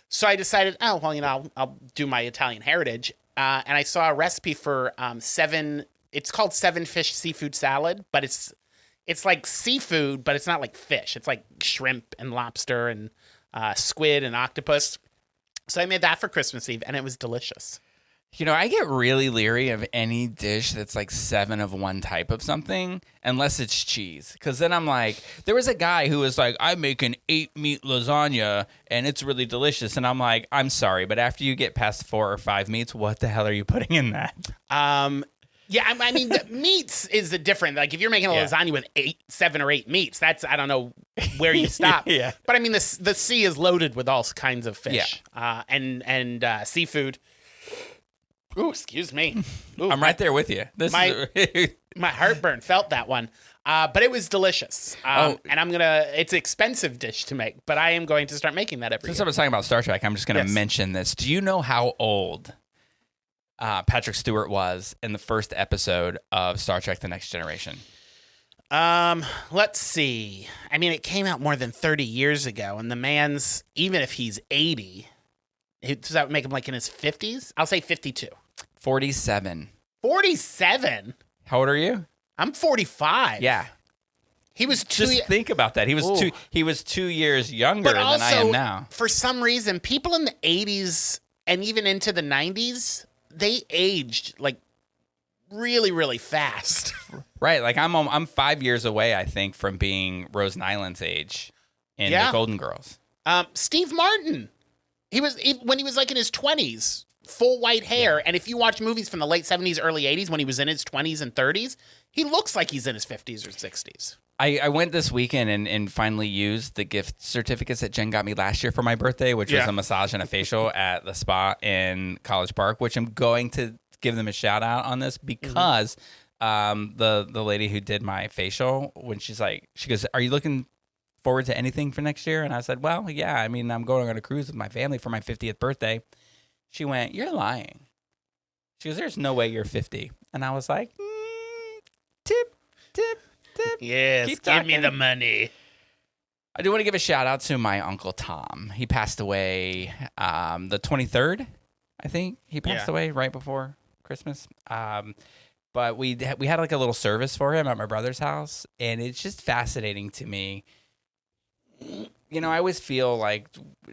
[SPEAKER 3] So I decided, I'll do my Italian heritage, and I saw a recipe for it's called 7 fish seafood salad, but it's like seafood, but it's not like fish. It's like shrimp and lobster and squid and octopus. So I made that for Christmas Eve, and it was delicious.
[SPEAKER 2] I get really leery of any dish that's like 7 of one type of something, unless it's cheese. Because then I'm like, there was a guy who was like, I make an 8-meat lasagna, and it's really delicious. And I'm like, I'm sorry, but after you get past 4 or 5 meats, what the hell are you putting in that?
[SPEAKER 3] Yeah, I mean, the meats is a different. Like, if you're making a lasagna with 7 or 8 meats, I don't know where you stop.
[SPEAKER 2] Yeah.
[SPEAKER 3] But I mean, the sea is loaded with all kinds of fish and seafood. Ooh, excuse me. Ooh,
[SPEAKER 2] I'm right there with you.
[SPEAKER 3] My heartburn felt that one. But it was delicious. And it's an expensive dish to make, but I am going to start making that every
[SPEAKER 2] Since
[SPEAKER 3] year.
[SPEAKER 2] I was talking about Star Trek, I'm just going to mention this. Do you know how old Patrick Stewart was in the first episode of Star Trek: The Next Generation?
[SPEAKER 3] Let's see. I mean, it came out more than 30 years ago, and the man's, even if he's 80, does that make him like in his 50s? I'll say 52.
[SPEAKER 2] 47.
[SPEAKER 3] 47?
[SPEAKER 2] How old are you?
[SPEAKER 3] I'm 45.
[SPEAKER 2] Yeah.
[SPEAKER 3] He was two.
[SPEAKER 2] Just think about that. He was
[SPEAKER 3] Ooh.
[SPEAKER 2] He was 2 years younger
[SPEAKER 3] But
[SPEAKER 2] than
[SPEAKER 3] also,
[SPEAKER 2] I am now.
[SPEAKER 3] for some reason, people in the 80s and even into the 90s, they aged like really, really fast.
[SPEAKER 2] Right. Like I'm 5 years away, I think, from being Rose Nyland's age in
[SPEAKER 3] Yeah.
[SPEAKER 2] the Golden Girls.
[SPEAKER 3] Steve Martin. When he was like in his 20s, full white hair. And if you watch movies from the late 70s, early 80s, when he was in his 20s and 30s, he looks like he's in his 50s or 60s.
[SPEAKER 2] I went this weekend and finally used the gift certificates that Jen got me last year for my birthday, which was
[SPEAKER 3] Yeah.
[SPEAKER 2] a massage and a facial at the spa in College Park, which I'm going to give them a shout out on this because the lady who did my facial, when she goes, "Are you looking forward to anything for next year?" And I said, "Well, yeah, I mean, I'm going on a cruise with my family for my 50th birthday." She went, "You're lying." She goes, "There's no way you're 50." And I was like, tip.
[SPEAKER 3] Yes,
[SPEAKER 2] Keep
[SPEAKER 3] give me
[SPEAKER 2] talking.
[SPEAKER 3] the money.
[SPEAKER 2] I do want to give a shout out to my Uncle Tom. He passed away the 23rd, I think. He passed
[SPEAKER 3] Yeah.
[SPEAKER 2] away right before Christmas. But we had like a little service for him at my brother's house, and it's just fascinating to me. You know, I always feel like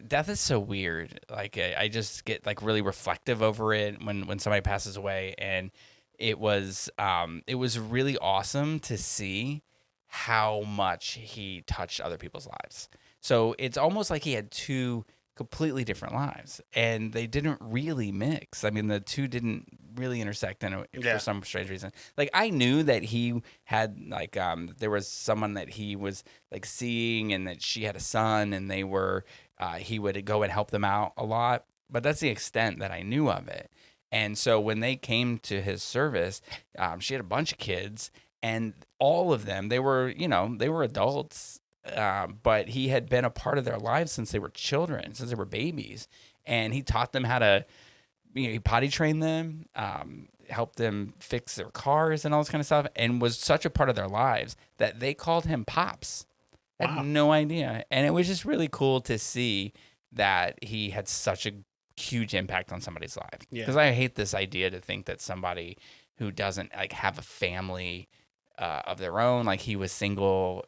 [SPEAKER 2] death is so weird. Like I just get like really reflective over it when somebody passes away, and it was really awesome to see how much he touched other people's lives. So it's almost like he had two completely different lives, and they didn't really mix. I mean, the two didn't really intersect
[SPEAKER 3] Yeah.
[SPEAKER 2] for some strange reason. Like I knew that he had like there was someone that he was like seeing, and that she had a son, and they were he would go and help them out a lot. But that's the extent that I knew of it. And so when they came to his service, she had a bunch of kids, and all of them, they were adults, but he had been a part of their lives since they were children, since they were babies. And he taught them how to, he potty trained them, helped them fix their cars and all this kind of stuff, and was such a part of their lives that they called him Pops. I
[SPEAKER 3] Wow.
[SPEAKER 2] had no idea. And it was just really cool to see that he had such a huge impact on somebody's life.
[SPEAKER 3] Yeah.
[SPEAKER 2] Because I hate this idea to think that somebody who doesn't like have a family of their own, like he was single,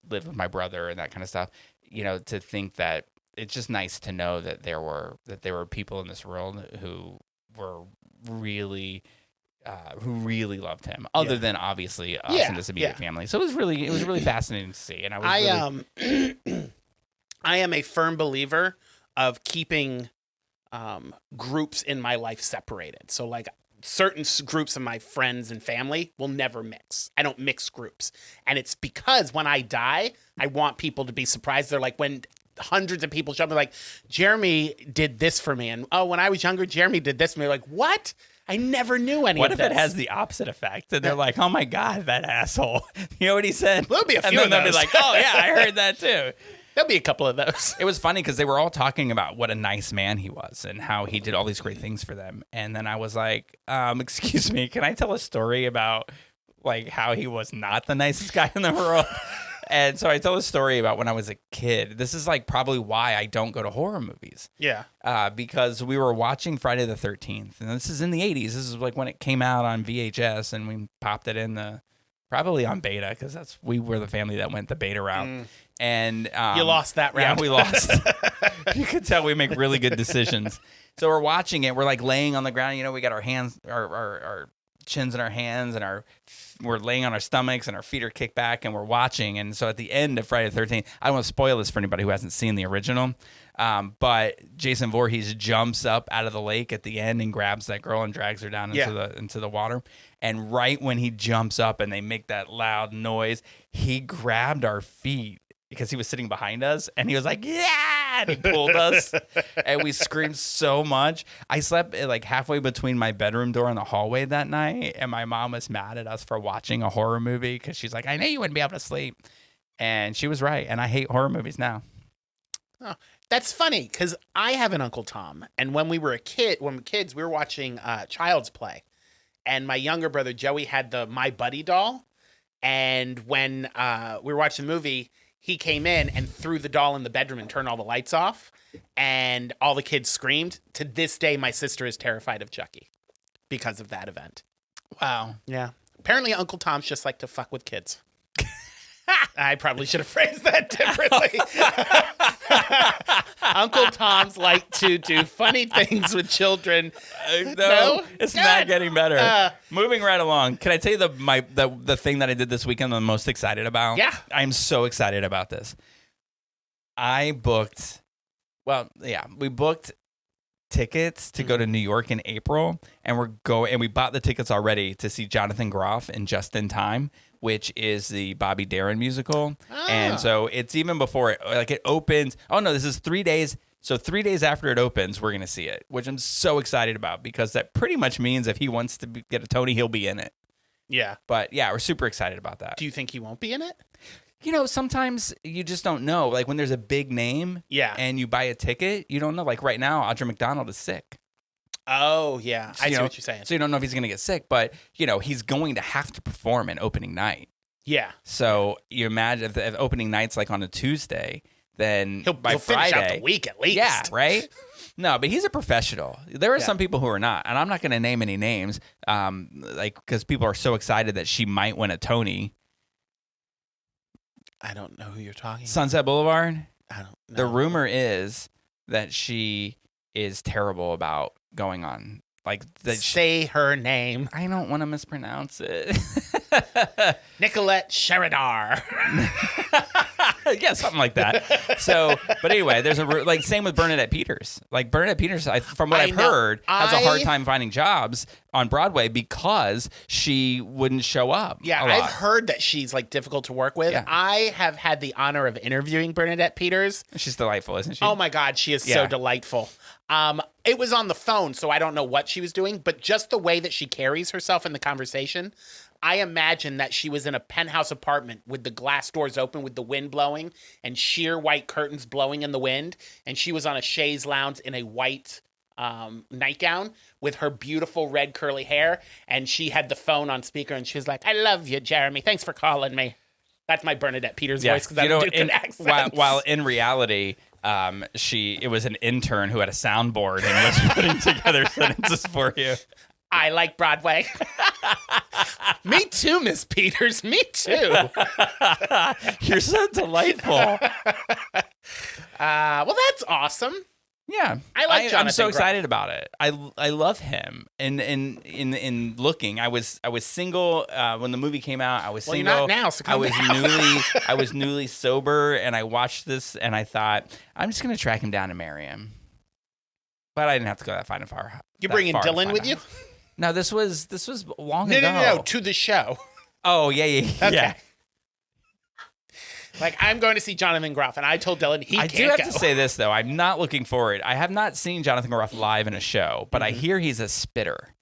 [SPEAKER 2] lived with my brother and that kind of stuff, to think that it's just nice to know that there were people in this world who were really who really loved him, other than obviously us
[SPEAKER 3] Yeah,
[SPEAKER 2] and this immediate
[SPEAKER 3] yeah.
[SPEAKER 2] family. So it was really fascinating to see. And I was
[SPEAKER 3] I am a firm believer of keeping groups in my life separated. So like certain groups of my friends and family will never mix. I don't mix groups. And it's because when I die, I want people to be surprised. They're like, when hundreds of people show up, they're like, Jeremy did this for me. And when I was younger, Jeremy did this for me. Like, what? I never knew any
[SPEAKER 2] What
[SPEAKER 3] of
[SPEAKER 2] if
[SPEAKER 3] this.
[SPEAKER 2] it has the opposite effect? And they're like, "Oh my God, that asshole!" You know what he said?
[SPEAKER 3] There'll be a
[SPEAKER 2] and
[SPEAKER 3] few
[SPEAKER 2] then
[SPEAKER 3] of
[SPEAKER 2] they'll be
[SPEAKER 3] those.
[SPEAKER 2] like, "Oh yeah, I heard that too."
[SPEAKER 3] There'll be a couple of those.
[SPEAKER 2] It was funny because they were all talking about what a nice man he was and how he did all these great things for them. And then I was like, "Excuse me, can I tell a story about like how he was not the nicest guy in the world?" And so I tell a story about when I was a kid. This is like probably why I don't go to horror movies.
[SPEAKER 3] Yeah.
[SPEAKER 2] Because we were watching Friday the 13th, and this is in the 80s. This is like when it came out on VHS, and we popped it in probably on beta, because we were the family that went the beta route. And
[SPEAKER 3] You lost that round.
[SPEAKER 2] Yeah, we lost. You could tell we make really good decisions. So we're watching it. We're like laying on the ground. We got our hands, our chins in our hands, and we're laying on our stomachs, and our feet are kicked back, and we're watching. And so at the end of Friday the 13th, I don't want to spoil this for anybody who hasn't seen the original, but Jason Voorhees jumps up out of the lake at the end and grabs that girl and drags her down into the water. And right when he jumps up and they make that loud noise, he grabbed our feet because he was sitting behind us, and he was like, "Yeah!" And he pulled us, and we screamed so much. I slept like halfway between my bedroom door and the hallway that night, and my mom was mad at us for watching a horror movie because she's like, "I knew you wouldn't be able to sleep," and she was right. And I hate horror movies now.
[SPEAKER 3] That's funny because I have an Uncle Tom, and when we were kids, we were watching Child's Play, and my younger brother Joey had the My Buddy doll, and when we were watching the movie, he came in and threw the doll in the bedroom and turned all the lights off, and all the kids screamed. To this day, my sister is terrified of Chucky because of that event.
[SPEAKER 2] Wow.
[SPEAKER 3] Yeah. Apparently, Uncle Tom's just like to fuck with kids. I probably should have phrased that differently. Uncle Tom's like to do funny things with children.
[SPEAKER 2] No, it's
[SPEAKER 3] Good.
[SPEAKER 2] not getting better. Moving right along. Can I tell you the thing that I did this weekend I'm most excited about?
[SPEAKER 3] Yeah.
[SPEAKER 2] I'm so excited about this. We booked tickets to go to New York in April, and we bought the tickets already to see Jonathan Groff in Just in Time, which is the Bobby Darin musical. And so it's even before it opens. Oh no, this is 3 days. So 3 days after it opens, we're going to see it, which I'm so excited about because that pretty much means if he wants to get a Tony, he'll be in it.
[SPEAKER 3] Yeah.
[SPEAKER 2] But yeah, we're super excited about that.
[SPEAKER 3] Do you think he won't be in it?
[SPEAKER 2] You know, sometimes you just don't know. Like when there's a big name and you buy a ticket, you don't know. Like right now, Audra McDonald is sick.
[SPEAKER 3] Oh, yeah. I see what you're saying.
[SPEAKER 2] So you don't know if he's going to get sick, but, he's going to have to perform an opening night.
[SPEAKER 3] Yeah.
[SPEAKER 2] So you imagine if opening night's like on a Tuesday, then
[SPEAKER 3] He'll
[SPEAKER 2] by
[SPEAKER 3] finish
[SPEAKER 2] Friday,
[SPEAKER 3] out the week at least.
[SPEAKER 2] Yeah, right? No, but he's a professional. There are some people who are not, and I'm not going to name any names, because people are so excited that she might win a Tony.
[SPEAKER 3] I don't know who you're talking about.
[SPEAKER 2] Sunset Boulevard?
[SPEAKER 3] I don't know.
[SPEAKER 2] The rumor is that she is terrible about going on. Like
[SPEAKER 3] Say her name.
[SPEAKER 2] I don't want to mispronounce it.
[SPEAKER 3] Nicolette Sheridan.
[SPEAKER 2] Yeah, something like that. So, but anyway, there's same with Bernadette Peters. Like Bernadette Peters, from what I've heard, has a hard time finding jobs on Broadway because she wouldn't show up.
[SPEAKER 3] Yeah, I've heard that she's like difficult to work with. Yeah. I have had the honor of interviewing Bernadette Peters.
[SPEAKER 2] She's delightful, isn't she?
[SPEAKER 3] Oh my God, she is so delightful. It was on the phone, so I don't know what she was doing, but just the way that she carries herself in the conversation, I imagine that she was in a penthouse apartment with the glass doors open with the wind blowing and sheer white curtains blowing in the wind. And she was on a chaise lounge in a white nightgown with her beautiful red curly hair. And she had the phone on speaker and she was like, "I love you, Jeremy. Thanks for calling me." That's my Bernadette Peters voice because I don't do good accents.
[SPEAKER 2] While in reality, it was an intern who had a soundboard and was putting together sentences for you.
[SPEAKER 3] I like Broadway. Me too, Miss Peters. Me too.
[SPEAKER 2] You're so delightful.
[SPEAKER 3] Well, that's awesome.
[SPEAKER 2] Yeah,
[SPEAKER 3] I like Jonathan
[SPEAKER 2] I'm so
[SPEAKER 3] Groff.
[SPEAKER 2] excited about it. I love him. And in looking, I was single when the movie came out. I was single.
[SPEAKER 3] You're not now, so calm down.
[SPEAKER 2] I was newly sober, and I watched this, and I thought I'm just gonna track him down and marry him. But I didn't have to go that far.
[SPEAKER 3] You're bringing Dylan with you?
[SPEAKER 2] No, this was long ago.
[SPEAKER 3] No, to the show.
[SPEAKER 2] Oh, yeah.
[SPEAKER 3] Okay. Like, I'm going to see Jonathan Groff, and I told Dylan he can't go.
[SPEAKER 2] I do have to say this, though. I'm not looking forward. I have not seen Jonathan Groff live in a show, but I hear he's a spitter.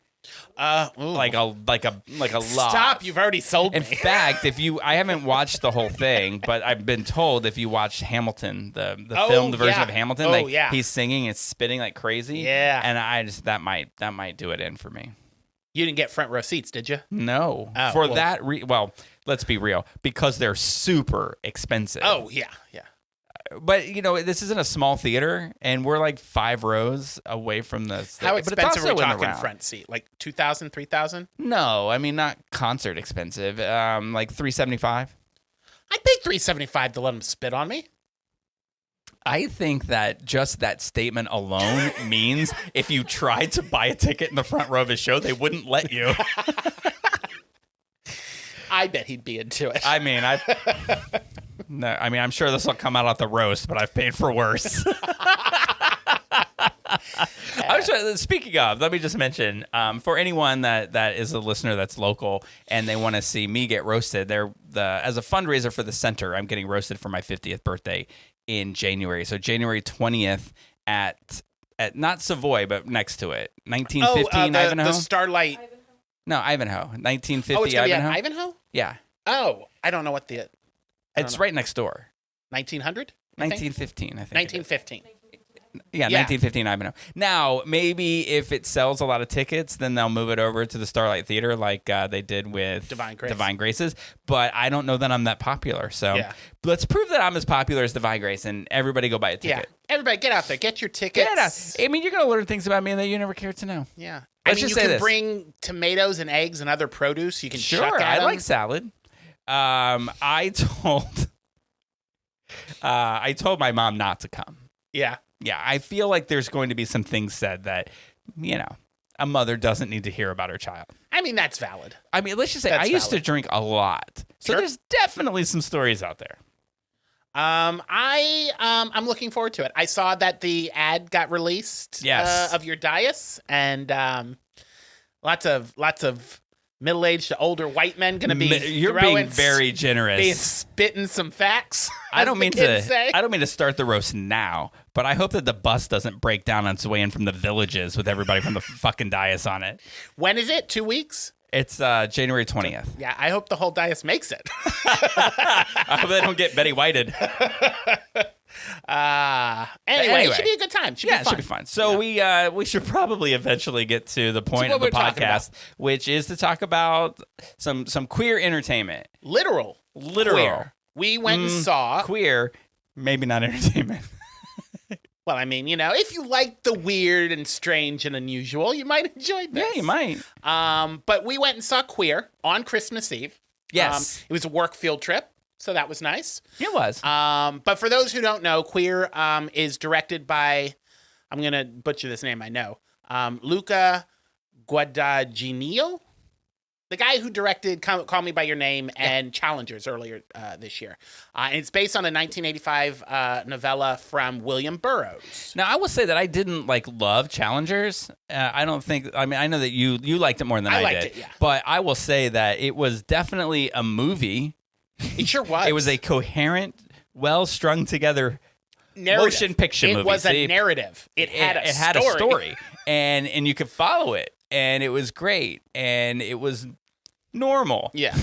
[SPEAKER 2] Like a lot.
[SPEAKER 3] Stop! You've already sold me.
[SPEAKER 2] In fact, I haven't watched the whole thing, but I've been told if you watch Hamilton, the film, the version of Hamilton, he's singing and spitting like crazy.
[SPEAKER 3] Yeah,
[SPEAKER 2] and that might do it in for me.
[SPEAKER 3] You didn't get front row seats, did you?
[SPEAKER 2] No. Let's be real, because they're super expensive.
[SPEAKER 3] Oh yeah.
[SPEAKER 2] But this isn't a small theater, and we're like 5 rows away from this.
[SPEAKER 3] How expensive are we talking front seat? Like $2,000, $3,000?
[SPEAKER 2] No, I mean not concert expensive. Like $375.
[SPEAKER 3] I'd pay $375 to let them spit on me.
[SPEAKER 2] I think that just that statement alone means if you tried to buy a ticket in the front row of his show, they wouldn't let you.
[SPEAKER 3] I bet he'd be into it.
[SPEAKER 2] I mean, I'm sure this will come out at the roast, but I've paid for worse. Speaking of, let me just mention, for anyone that is a listener that's local and they want to see me get roasted, as a fundraiser for the center, I'm getting roasted for my 50th birthday in January. So January 20th at not Savoy, but next to it, 1915 Ivanhoe.
[SPEAKER 3] The Starlight.
[SPEAKER 2] No, Ivanhoe. 1950
[SPEAKER 3] it's gonna
[SPEAKER 2] Ivanhoe.
[SPEAKER 3] Be at Ivanhoe?
[SPEAKER 2] Yeah.
[SPEAKER 3] Oh, I don't know what
[SPEAKER 2] it's right next door.
[SPEAKER 3] 1900?
[SPEAKER 2] 1915, I think.
[SPEAKER 3] 1915.
[SPEAKER 2] Yeah,
[SPEAKER 3] Yeah.
[SPEAKER 2] 1915 Ivanhoe. Now, maybe if it sells a lot of tickets, then they'll move it over to the Starlight Theater like they did with
[SPEAKER 3] Divine Grace.
[SPEAKER 2] Graces. But I don't know that I'm that popular. So
[SPEAKER 3] Yeah.
[SPEAKER 2] let's prove that I'm as popular as Divine Grace, and everybody go buy a
[SPEAKER 3] Yeah.
[SPEAKER 2] ticket.
[SPEAKER 3] Everybody, get out there. Get your tickets.
[SPEAKER 2] Get out. I mean, you're going to learn things about me that you never cared to know.
[SPEAKER 3] Yeah.
[SPEAKER 2] Let's just
[SPEAKER 3] you
[SPEAKER 2] say
[SPEAKER 3] can
[SPEAKER 2] this.
[SPEAKER 3] bring tomatoes and eggs and other produce. You can
[SPEAKER 2] Sure,
[SPEAKER 3] chuck at
[SPEAKER 2] I
[SPEAKER 3] 'em.
[SPEAKER 2] like salad. I told my mom not to come.
[SPEAKER 3] Yeah.
[SPEAKER 2] Yeah, I feel like there's going to be some things said that, a mother doesn't need to hear about her child.
[SPEAKER 3] I mean, that's valid.
[SPEAKER 2] I mean, let's just say
[SPEAKER 3] That's
[SPEAKER 2] I used to
[SPEAKER 3] valid.
[SPEAKER 2] drink a lot. So
[SPEAKER 3] Sure.
[SPEAKER 2] there's definitely some stories out there.
[SPEAKER 3] I'm looking forward to it. I saw that the ad got released
[SPEAKER 2] Yes.
[SPEAKER 3] of your dais, and lots of middle-aged to older white men going to be
[SPEAKER 2] You're
[SPEAKER 3] throwing
[SPEAKER 2] being very generous.
[SPEAKER 3] being spitting some facts.
[SPEAKER 2] I
[SPEAKER 3] as
[SPEAKER 2] don't
[SPEAKER 3] the
[SPEAKER 2] mean
[SPEAKER 3] kids
[SPEAKER 2] to.
[SPEAKER 3] say.
[SPEAKER 2] I don't mean to start the roast now, but I hope that the bus doesn't break down on its way in from the villages with everybody from the fucking dais on it.
[SPEAKER 3] When is it? 2 weeks?
[SPEAKER 2] It's January 20th.
[SPEAKER 3] Yeah, I hope the whole dais makes it.
[SPEAKER 2] I hope they don't get Betty Whited.
[SPEAKER 3] Anyway, it should be a good time.
[SPEAKER 2] It should be fun. So we should probably eventually get to the point of
[SPEAKER 3] what
[SPEAKER 2] the
[SPEAKER 3] we're talking
[SPEAKER 2] podcast, which is to talk about some queer entertainment.
[SPEAKER 3] Literal. Queer. We went and saw.
[SPEAKER 2] Queer, maybe not entertainment.
[SPEAKER 3] Well, I mean, if you like the weird and strange and unusual, you might enjoy this.
[SPEAKER 2] Yeah, you might.
[SPEAKER 3] But we went and saw Queer on Christmas Eve.
[SPEAKER 2] Yes.
[SPEAKER 3] It was a work field trip, so that was nice.
[SPEAKER 2] It was.
[SPEAKER 3] But for those who don't know, Queer is directed by, I'm going to butcher this name, I know, Luca Guadagnino, the guy who directed Call Me By Your Name and Challengers earlier this year. And it's based on a 1985 novella from William Burroughs.
[SPEAKER 2] Now, I will say that I didn't love Challengers. I don't think. I mean, I know that you liked it more than I
[SPEAKER 3] liked
[SPEAKER 2] did.
[SPEAKER 3] it, yeah.
[SPEAKER 2] But I will say that it was definitely a movie.
[SPEAKER 3] It sure was.
[SPEAKER 2] It was a coherent, well strung together
[SPEAKER 3] narrative.
[SPEAKER 2] motion picture movie.
[SPEAKER 3] It was
[SPEAKER 2] See?
[SPEAKER 3] a narrative. It had a
[SPEAKER 2] it had a story, and you could follow it, and it was great, and it was normal.
[SPEAKER 3] Yeah.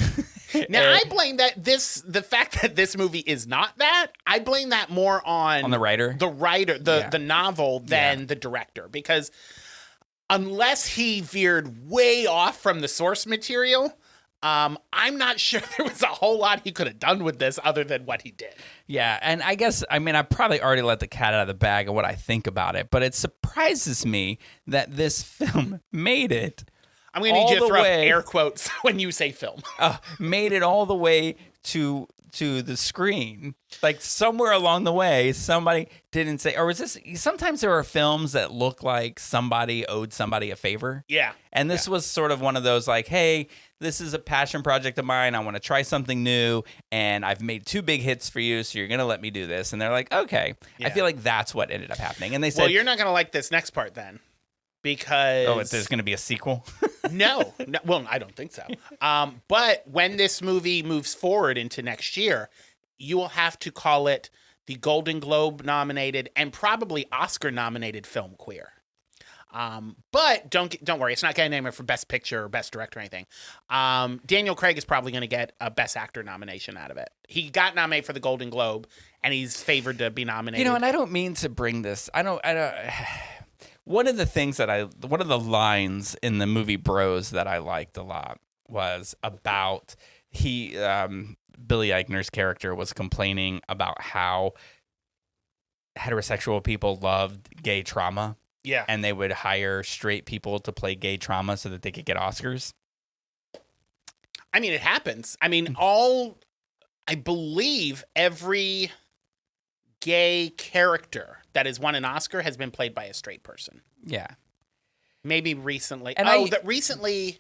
[SPEAKER 3] Now I blame the fact that this movie is not that. I blame that more on
[SPEAKER 2] the writer,
[SPEAKER 3] the novel than the director, because unless he veered way off from the source material, I'm not sure there was a whole lot he could have done with this other than what he did.
[SPEAKER 2] Yeah, and I probably already let the cat out of the bag of what I think about it, but it surprises me that this film made it.
[SPEAKER 3] I'm going to need you to
[SPEAKER 2] all the
[SPEAKER 3] throw up
[SPEAKER 2] way-
[SPEAKER 3] air quotes when you say film.
[SPEAKER 2] Made it all the way to the screen. Like somewhere along the way, somebody didn't say, or was this? Sometimes there are films that look like somebody owed somebody a favor.
[SPEAKER 3] Yeah.
[SPEAKER 2] And this was sort of one of those like, hey, this is a passion project of mine. I want to try something new, and I've made 2 big hits for you, so you're gonna let me do this. And they're like, okay.
[SPEAKER 3] Yeah.
[SPEAKER 2] I feel like that's what ended up happening. And they said,
[SPEAKER 3] Well, you're not going to like this next part then, because
[SPEAKER 2] there's gonna be a sequel.
[SPEAKER 3] No, well, I don't think so. But when this movie moves forward into next year, you will have to call it the Golden Globe nominated and probably Oscar nominated film Queer. But don't worry, it's not getting named for Best Picture or Best Director or anything. Daniel Craig is probably going to get a Best Actor nomination out of it. He got nominated for the Golden Globe, and he's favored to be nominated.
[SPEAKER 2] And I don't mean to bring this. I don't. One of the lines in the movie Bros that I liked a lot was about Billy Eichner's character was complaining about how heterosexual people loved gay trauma.
[SPEAKER 3] Yeah.
[SPEAKER 2] And they would hire straight people to play gay trauma so that they could get Oscars.
[SPEAKER 3] I mean, it happens. I mean, I believe every gay character that has won an Oscar has been played by a straight person.
[SPEAKER 2] Yeah.
[SPEAKER 3] Maybe recently.
[SPEAKER 2] And
[SPEAKER 3] recently,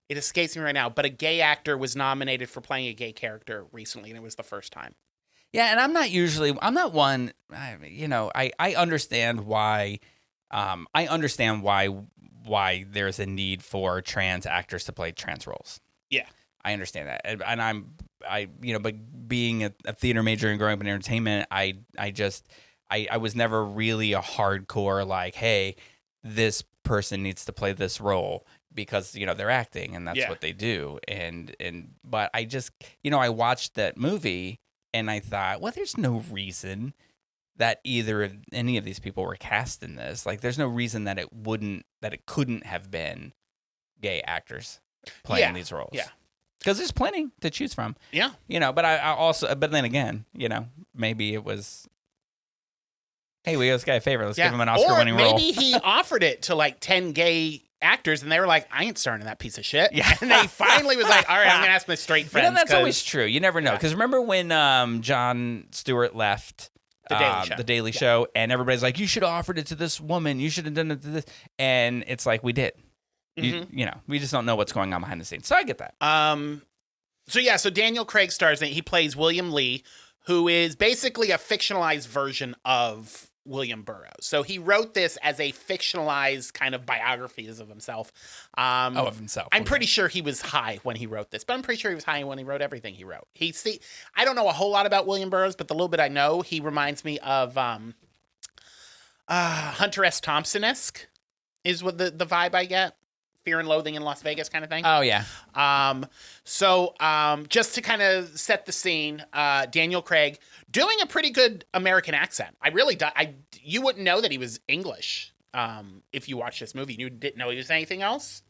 [SPEAKER 3] it escapes me right now, but a gay actor was nominated for playing a gay character recently, and it was the first time.
[SPEAKER 2] Yeah, and I'm not one, I understand why, why there's a need for trans actors to play trans roles.
[SPEAKER 3] Yeah.
[SPEAKER 2] I understand that. And but being a theater major and growing up in entertainment, I was never really a hardcore, like, hey, this person needs to play this role because, they're acting and that's what they do. But I just, I watched that movie and I thought, well, there's no reason that either of any of these people were cast in this. Like, there's no reason that it couldn't have been gay actors playing these roles.
[SPEAKER 3] Yeah.
[SPEAKER 2] Because there's plenty to choose from.
[SPEAKER 3] Yeah.
[SPEAKER 2] But I also, but then again, maybe it was, hey, we owe this guy a favor. Let's give him an Oscar-winning role.
[SPEAKER 3] Or maybe he offered it to like 10 gay actors, and they were like, I ain't starring in that piece of shit.
[SPEAKER 2] Yeah.
[SPEAKER 3] And they finally was like, all right, I'm going to ask my straight friends.
[SPEAKER 2] That's always true. You never know. Because remember when Jon Stewart left The Daily Show, and everybody's like, you should have offered it to this woman. You should have done it to this. And it's like, we did. We just don't know what's going on behind the scenes. So I get that.
[SPEAKER 3] So Daniel Craig stars in it. He plays William Lee, who is basically a fictionalized version of William Burroughs. So he wrote this as a fictionalized kind of biographies of himself.
[SPEAKER 2] Of himself.
[SPEAKER 3] I'm pretty sure he was high when he wrote this, but I'm pretty sure he was high when he wrote everything he wrote. I don't know a whole lot about William Burroughs, but the little bit I know, he reminds me of Hunter S. Thompson-esque is what the vibe I get. Fear and Loathing in Las Vegas kind of thing.
[SPEAKER 2] Oh, yeah.
[SPEAKER 3] So just to kind of set the scene, Daniel Craig doing a pretty good American accent. You wouldn't know that he was English if you watched this movie. You didn't know he was anything else.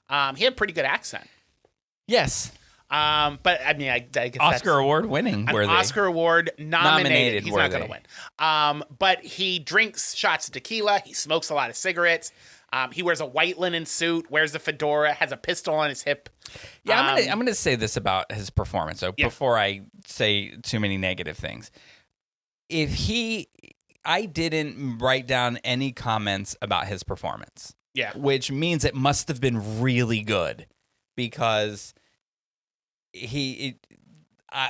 [SPEAKER 3] He had a pretty good accent.
[SPEAKER 2] Yes.
[SPEAKER 3] But I mean, I guess
[SPEAKER 2] Oscar Award winning.
[SPEAKER 3] Oscar Award nominated. He's not going to win. But he drinks shots of tequila. He smokes a lot of cigarettes. He wears a white linen suit, wears a fedora, has a pistol on his hip.
[SPEAKER 2] Yeah, I'm gonna say this about his performance. So before I say too many negative things, I didn't write down any comments about his performance.
[SPEAKER 3] Yeah,
[SPEAKER 2] which means it must have been really good, because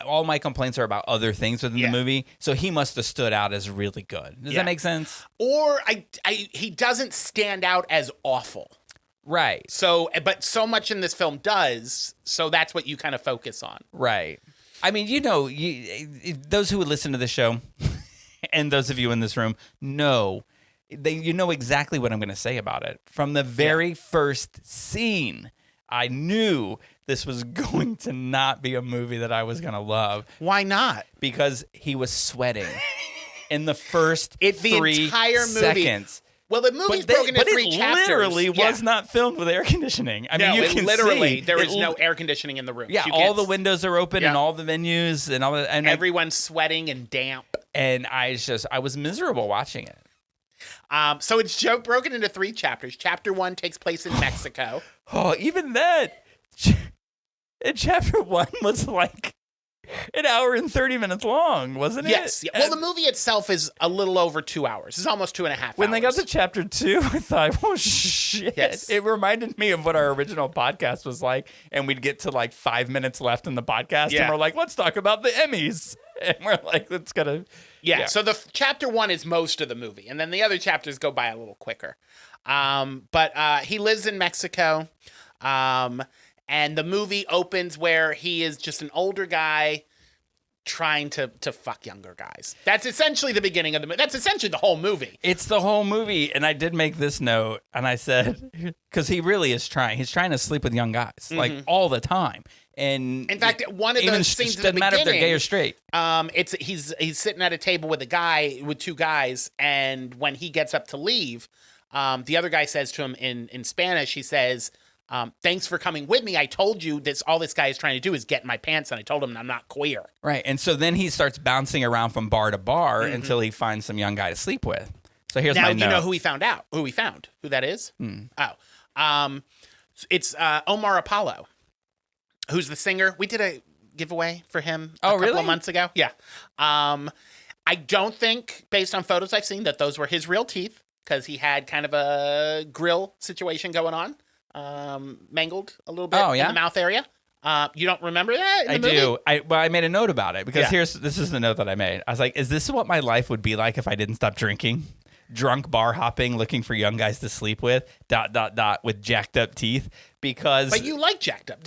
[SPEAKER 2] all my complaints are about other things within the movie, so he must have stood out as really good. Does that make sense?
[SPEAKER 3] Or he doesn't stand out as awful.
[SPEAKER 2] Right.
[SPEAKER 3] So, but so much in this film does, so that's what you kind of focus on.
[SPEAKER 2] Right. I mean, those who would listen to the show, and those of you in this room, know exactly what I'm going to say about it. From the very first scene, I knew this was going to not be a movie that I was going to love.
[SPEAKER 3] Why not?
[SPEAKER 2] Because he was sweating in the first
[SPEAKER 3] the
[SPEAKER 2] 3
[SPEAKER 3] entire
[SPEAKER 2] seconds.
[SPEAKER 3] Well, the movie's broken into 3 chapters.
[SPEAKER 2] It literally was not filmed with air conditioning. I mean, you can
[SPEAKER 3] literally,
[SPEAKER 2] see.
[SPEAKER 3] There is no air conditioning in the room.
[SPEAKER 2] Yeah, all the windows are open and all the venues and all that. And
[SPEAKER 3] everyone's sweating and damp.
[SPEAKER 2] And I was miserable watching it.
[SPEAKER 3] So it's broken into 3 chapters. Chapter 1 takes place in Mexico.
[SPEAKER 2] Oh, even that. And chapter 1 was like an hour and 30 minutes long, wasn't it?
[SPEAKER 3] Yes. Yeah. Well, the movie itself is a little over 2 hours. It's almost 2.5 hours.
[SPEAKER 2] When they got to chapter 2, I thought, oh, shit.
[SPEAKER 3] Yes.
[SPEAKER 2] It reminded me of what our original podcast was like. And we'd get to like 5 minutes left in the podcast.
[SPEAKER 3] Yeah.
[SPEAKER 2] And we're like, let's talk about the Emmys. And we're like, let's go to.
[SPEAKER 3] Yeah. So the chapter 1 is most of the movie. And then the other chapters go by a little quicker. But he lives in Mexico. And the movie opens where he is just an older guy trying to fuck younger guys. That's essentially the beginning of the movie. That's essentially the whole movie.
[SPEAKER 2] It's the whole movie. And I did make this note, and I said, because he really is trying. He's trying to sleep with young guys, like all the time. And
[SPEAKER 3] in fact, one of those scenes
[SPEAKER 2] doesn't matter if they're gay or straight.
[SPEAKER 3] He's sitting at a table with 2 guys, and when he gets up to leave, the other guy says to him in Spanish, he says, thanks for coming with me. I told you all this guy is trying to do is get in my pants, and I told him I'm not queer.
[SPEAKER 2] Right. And so then he starts bouncing around from bar to bar until he finds some young guy to sleep with. So here's my note.
[SPEAKER 3] Now, you know who he found? Who that is? It's Omar Apollo, who's the singer. We did a giveaway for him a couple of months ago. Yeah. I don't think, based on photos I've seen, that those were his real teeth, because he had kind of a grill situation going on. Mangled a little bit in the mouth area. You don't remember that?
[SPEAKER 2] I do. I made a note about it, because this is the note that I made. I was like, is this what my life would be like if I didn't stop drinking? Drunk bar hopping, looking for young guys to sleep with, ... with jacked up teeth. But
[SPEAKER 3] you like jacked up teeth.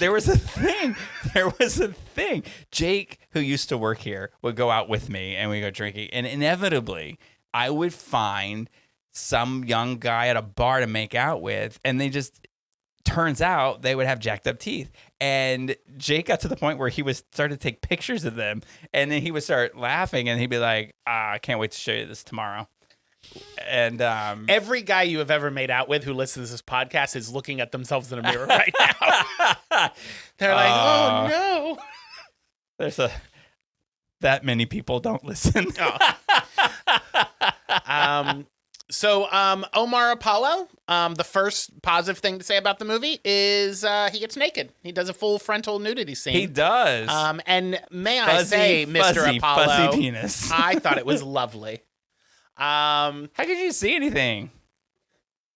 [SPEAKER 2] There was a thing. Jake, who used to work here, would go out with me and we go drinking. And inevitably, I would find some young guy at a bar to make out with, and they just turns out they would have jacked up teeth. And Jake got to the point where he was started to take pictures of them, and then he would start laughing, and he'd be like, I can't wait to show you this tomorrow. And
[SPEAKER 3] Every guy you have ever made out with who listens to this podcast is looking at themselves in a mirror right now. They're like, oh no.
[SPEAKER 2] there's that many people don't listen.
[SPEAKER 3] So Omar Apollo, the first positive thing to say about the movie is he gets naked. He does a full frontal nudity scene.
[SPEAKER 2] He does.
[SPEAKER 3] And may I say, Mr. Apollo,
[SPEAKER 2] fuzzy penis.
[SPEAKER 3] I thought it was lovely.
[SPEAKER 2] How could you see anything?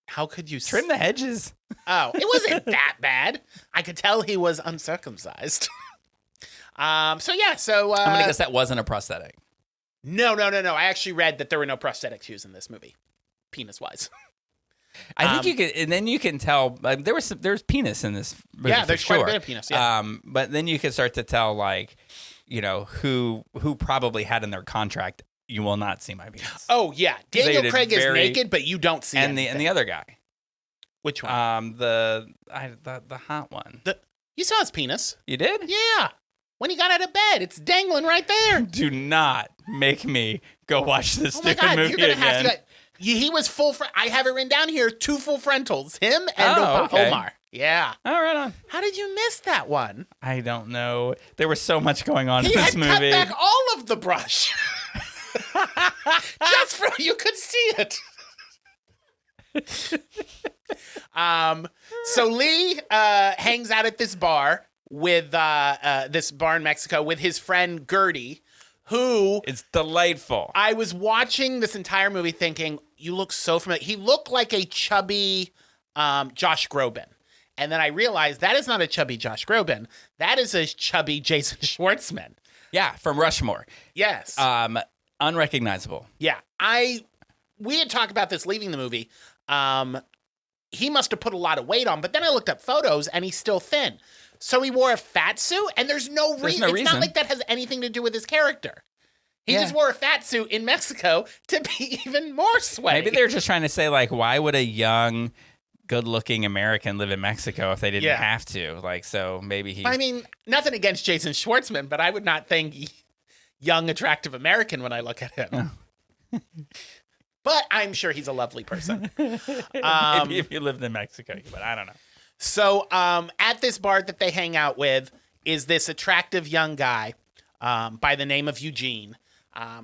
[SPEAKER 3] How could you
[SPEAKER 2] Trim the hedges.
[SPEAKER 3] Oh, it wasn't that bad. I could tell he was uncircumcised. So
[SPEAKER 2] I'm gonna guess that wasn't a prosthetic.
[SPEAKER 3] No. I actually read that there were no prosthetics used in this movie, penis-wise.
[SPEAKER 2] I think you could, and then you can tell there's penis in this movie.
[SPEAKER 3] Yeah,
[SPEAKER 2] for
[SPEAKER 3] there's
[SPEAKER 2] sure.
[SPEAKER 3] quite a bit of penis. Yeah.
[SPEAKER 2] But then you could start to tell, like, who probably had in their contract, you will not see my penis.
[SPEAKER 3] Oh yeah, Daniel
[SPEAKER 2] did
[SPEAKER 3] Craig is naked, but you don't see
[SPEAKER 2] and
[SPEAKER 3] anything.
[SPEAKER 2] the other guy.
[SPEAKER 3] Which one?
[SPEAKER 2] The hot one.
[SPEAKER 3] You saw his penis.
[SPEAKER 2] You did?
[SPEAKER 3] Yeah. When he got out of bed, it's dangling right there.
[SPEAKER 2] Do not make me go watch this
[SPEAKER 3] Oh my
[SPEAKER 2] stupid
[SPEAKER 3] God,
[SPEAKER 2] movie
[SPEAKER 3] you're gonna
[SPEAKER 2] again.
[SPEAKER 3] have to. He was full. I have it written down here. 2 full frontals. Him and
[SPEAKER 2] okay.
[SPEAKER 3] Omar. Yeah.
[SPEAKER 2] All right on.
[SPEAKER 3] How did you miss that one?
[SPEAKER 2] I don't know. There was so much going on in
[SPEAKER 3] He
[SPEAKER 2] this
[SPEAKER 3] had
[SPEAKER 2] movie.
[SPEAKER 3] cut back all of the brush. Just for you could see it. So Lee hangs out at this bar with this bar in Mexico with his friend Gertie, who
[SPEAKER 2] It's delightful.
[SPEAKER 3] I was watching this entire movie thinking, you look so familiar. He looked like a chubby Josh Groban. And then I realized that is not a chubby Josh Groban. That is a chubby Jason Schwartzman.
[SPEAKER 2] Yeah, from Rushmore.
[SPEAKER 3] Yes.
[SPEAKER 2] Unrecognizable.
[SPEAKER 3] Yeah, we had talked about this leaving the movie. He must have put a lot of weight on, but then I looked up photos and he's still thin. So he wore a fat suit, and there's no reason. It's not like that has anything to do with his character. He just wore a fat suit in Mexico to be even more sweaty.
[SPEAKER 2] Maybe they're just trying to say, like, why would a young, good-looking American live in Mexico if they didn't have to? Like, so maybe he.
[SPEAKER 3] I mean, nothing against Jason Schwartzman, but I would not think young, attractive American when I look at him. But I'm sure he's a lovely person.
[SPEAKER 2] Maybe if you lived in Mexico, but I don't know.
[SPEAKER 3] So at this bar that they hang out with is this attractive young guy by the name of Eugene,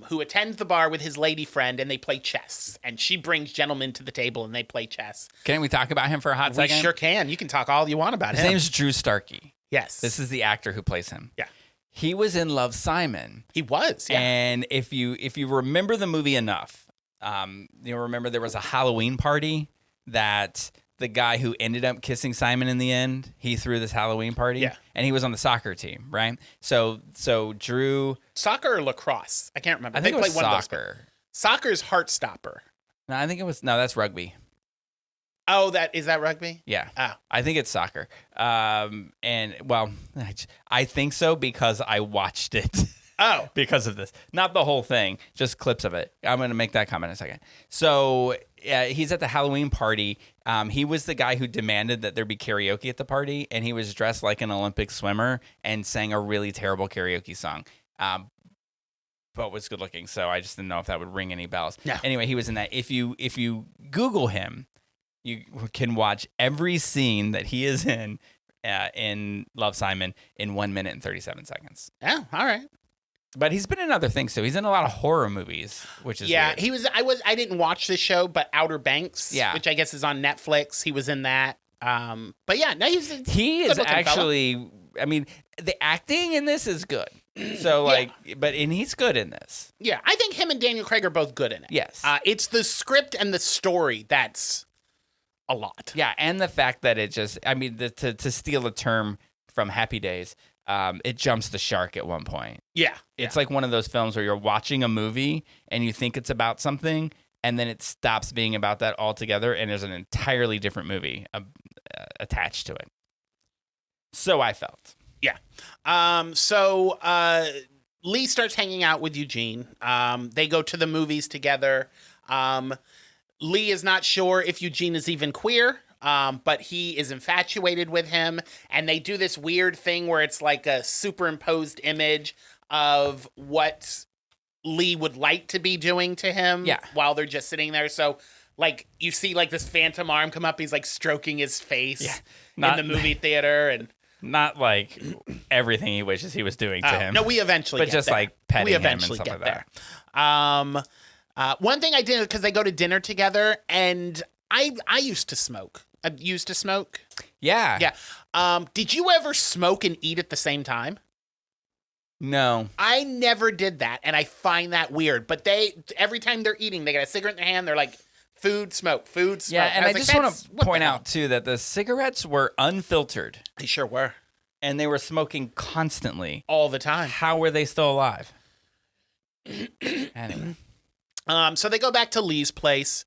[SPEAKER 3] who attends the bar with his lady friend, and they play chess. And she brings gentlemen to the table, and they play chess.
[SPEAKER 2] Can we talk about him for a hot
[SPEAKER 3] We
[SPEAKER 2] second?
[SPEAKER 3] sure can. You can talk all you want about
[SPEAKER 2] His
[SPEAKER 3] him.
[SPEAKER 2] name's Drew Starkey.
[SPEAKER 3] Yes.
[SPEAKER 2] This is the actor who plays him.
[SPEAKER 3] Yeah.
[SPEAKER 2] He was in Love, Simon.
[SPEAKER 3] He was, yeah.
[SPEAKER 2] And if you remember the movie enough, you'll remember there was a Halloween party that the guy who ended up kissing Simon in the end, he threw this Halloween party.
[SPEAKER 3] Yeah.
[SPEAKER 2] And he was on the soccer team, right? So Drew.
[SPEAKER 3] Soccer or lacrosse? I can't remember.
[SPEAKER 2] I think
[SPEAKER 3] they
[SPEAKER 2] it was
[SPEAKER 3] played one of those.
[SPEAKER 2] soccer.
[SPEAKER 3] Soccer's Heartstopper.
[SPEAKER 2] No, I think it was. No, that's rugby.
[SPEAKER 3] Oh, is that rugby?
[SPEAKER 2] Yeah.
[SPEAKER 3] Oh.
[SPEAKER 2] I think it's soccer. And well, I think so because I watched it.
[SPEAKER 3] Oh.
[SPEAKER 2] Because of this. Not the whole thing, just clips of it. I'm going to make that comment in a second. So he's at the Halloween party. He was the guy who demanded that there be karaoke at the party, and he was dressed like an Olympic swimmer and sang a really terrible karaoke song. But was good looking, so I just didn't know if that would ring any bells.
[SPEAKER 3] No.
[SPEAKER 2] Anyway, he was in that. If you Google him, you can watch every scene that he is in Love, Simon in 1 minute and 37 seconds.
[SPEAKER 3] Yeah, all right.
[SPEAKER 2] But he's been in other things too. He's in a lot of horror movies, which is
[SPEAKER 3] yeah.
[SPEAKER 2] weird.
[SPEAKER 3] I didn't watch this show, but Outer Banks,
[SPEAKER 2] Yeah.
[SPEAKER 3] which I guess is on Netflix. He was in that. But yeah, no,
[SPEAKER 2] He is
[SPEAKER 3] good-looking
[SPEAKER 2] actually. I mean, the acting in this is good. So like, and he's good in this.
[SPEAKER 3] Yeah, I think him and Daniel Craig are both good in it.
[SPEAKER 2] Yes.
[SPEAKER 3] It's the script and the story that's a lot.
[SPEAKER 2] Yeah, and the fact that it just. I mean, to steal a term from Happy Days. It jumps the shark at one point.
[SPEAKER 3] Yeah.
[SPEAKER 2] It's like one of those films where you're watching a movie and you think it's about something, and then it stops being about that altogether, and there's an entirely different movie attached to it. So I felt.
[SPEAKER 3] Yeah. So Lee starts hanging out with Eugene. They go to the movies together. Lee is not sure if Eugene is even queer but he is infatuated with him, and they do this weird thing where it's like a superimposed image of what Lee would like to be doing to him while they're just sitting there. So, like, you see, like, this phantom arm come up, he's, like, stroking his face in the movie theater, and...
[SPEAKER 2] Not like everything he wishes he was doing to him.
[SPEAKER 3] No, we eventually
[SPEAKER 2] but just, like, petting him and stuff like that.
[SPEAKER 3] One thing I did, because they go to dinner together, and I used to smoke. I used to smoke.
[SPEAKER 2] Yeah.
[SPEAKER 3] Yeah. Did you ever smoke and eat at the same time?
[SPEAKER 2] No.
[SPEAKER 3] I never did that, and I find that weird. But every time they're eating, they got a cigarette in their hand, they're like, food, smoke, food, smoke.
[SPEAKER 2] Yeah, and I just want to point
[SPEAKER 3] hell?
[SPEAKER 2] out, too, that the cigarettes were unfiltered.
[SPEAKER 3] They sure were.
[SPEAKER 2] And they were smoking constantly.
[SPEAKER 3] All the time.
[SPEAKER 2] How were they still alive? Anyway.
[SPEAKER 3] So they go back to Lee's place.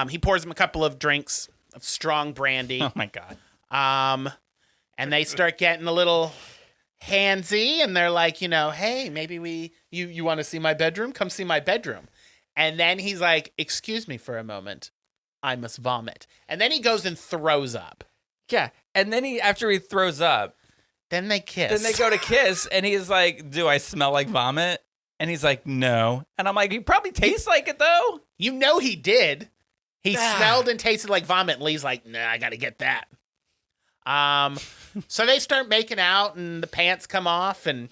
[SPEAKER 3] He pours him a couple of drinks of strong brandy.
[SPEAKER 2] Oh, my God.
[SPEAKER 3] And they start getting a little handsy, and they're like, hey, maybe you want to see my bedroom? Come see my bedroom. And then he's like, excuse me for a moment. I must vomit. And then he goes and throws up.
[SPEAKER 2] Yeah. And then after he throws up,
[SPEAKER 3] then they kiss.
[SPEAKER 2] Then they go to kiss, and he's like, do I smell like vomit? And he's like, no. And I'm like, he probably tastes like it, though.
[SPEAKER 3] You know he did. He smelled and tasted like vomit. And Lee's like, nah, I got to get that. So they start making out, and the pants come off, and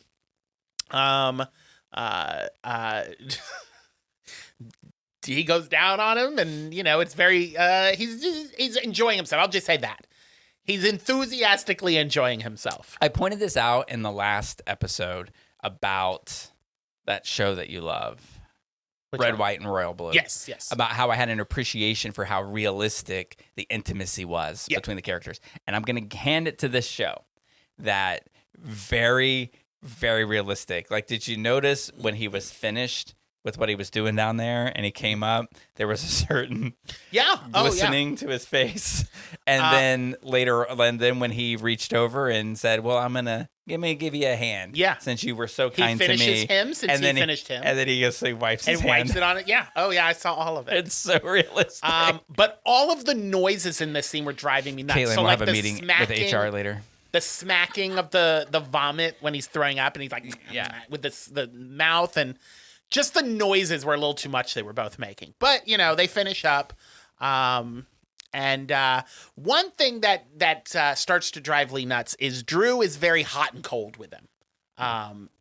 [SPEAKER 3] he goes down on him, and it's very he's enjoying himself. I'll just say that. He's enthusiastically enjoying himself.
[SPEAKER 2] I pointed this out in the last episode about that show that you love, Red, White, and Royal Blue.
[SPEAKER 3] Yes.
[SPEAKER 2] About how I had an appreciation for how realistic the intimacy was between the characters. And I'm going to hand it to this show that very, very realistic. Like, did you notice when he was finished with what he was doing down there and he came up, there was a certain glistening to his face. And then later, and then when he reached over and said, well, I'm going to give you a hand.
[SPEAKER 3] Yeah.
[SPEAKER 2] Since you were so kind to me.
[SPEAKER 3] He finishes him since he finished him.
[SPEAKER 2] And then he goes, so he wipes his hand.
[SPEAKER 3] And wipes it on it. Yeah. Oh, yeah. I saw all of it.
[SPEAKER 2] It's so realistic.
[SPEAKER 3] But all of the noises in this scene were driving me nuts.
[SPEAKER 2] Caitlin,
[SPEAKER 3] so
[SPEAKER 2] we'll
[SPEAKER 3] like
[SPEAKER 2] have a meeting with HR later.
[SPEAKER 3] The smacking of the vomit when he's throwing up and he's like, with the mouth, and just the noises were a little too much they were both making. But, they finish up. And one thing that starts to drive Lee nuts is Drew is very hot and cold with him.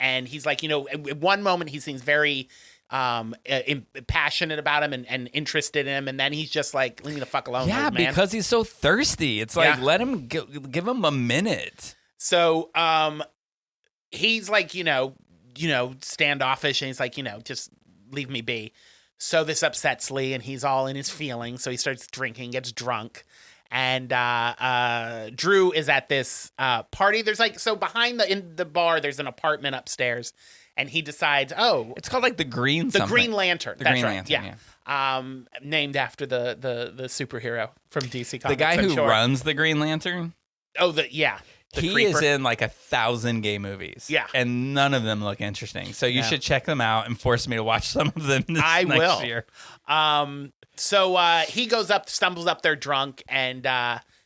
[SPEAKER 3] And he's like, at one moment he seems very passionate about him and interested in him. And then he's just like, leave me the fuck alone.
[SPEAKER 2] Yeah,
[SPEAKER 3] man.
[SPEAKER 2] because he's so thirsty. It's like, let him give him a minute.
[SPEAKER 3] So he's like, standoffish, and he's like, just leave me be. So this upsets Lee, and he's all in his feelings. So he starts drinking, gets drunk. And Drew is at this party. There's behind in the bar, there's an apartment upstairs. And he decides,
[SPEAKER 2] it's called like the Green
[SPEAKER 3] Lantern.
[SPEAKER 2] That's right.
[SPEAKER 3] Yeah. Named after the superhero from DC Comics.
[SPEAKER 2] The guy who runs the Green Lantern? He
[SPEAKER 3] creeper.
[SPEAKER 2] is in like 1,000 gay movies.
[SPEAKER 3] Yeah.
[SPEAKER 2] And none of them look interesting. So you should check them out and force me to watch some of them next year.
[SPEAKER 3] So he goes up, stumbles up there drunk, and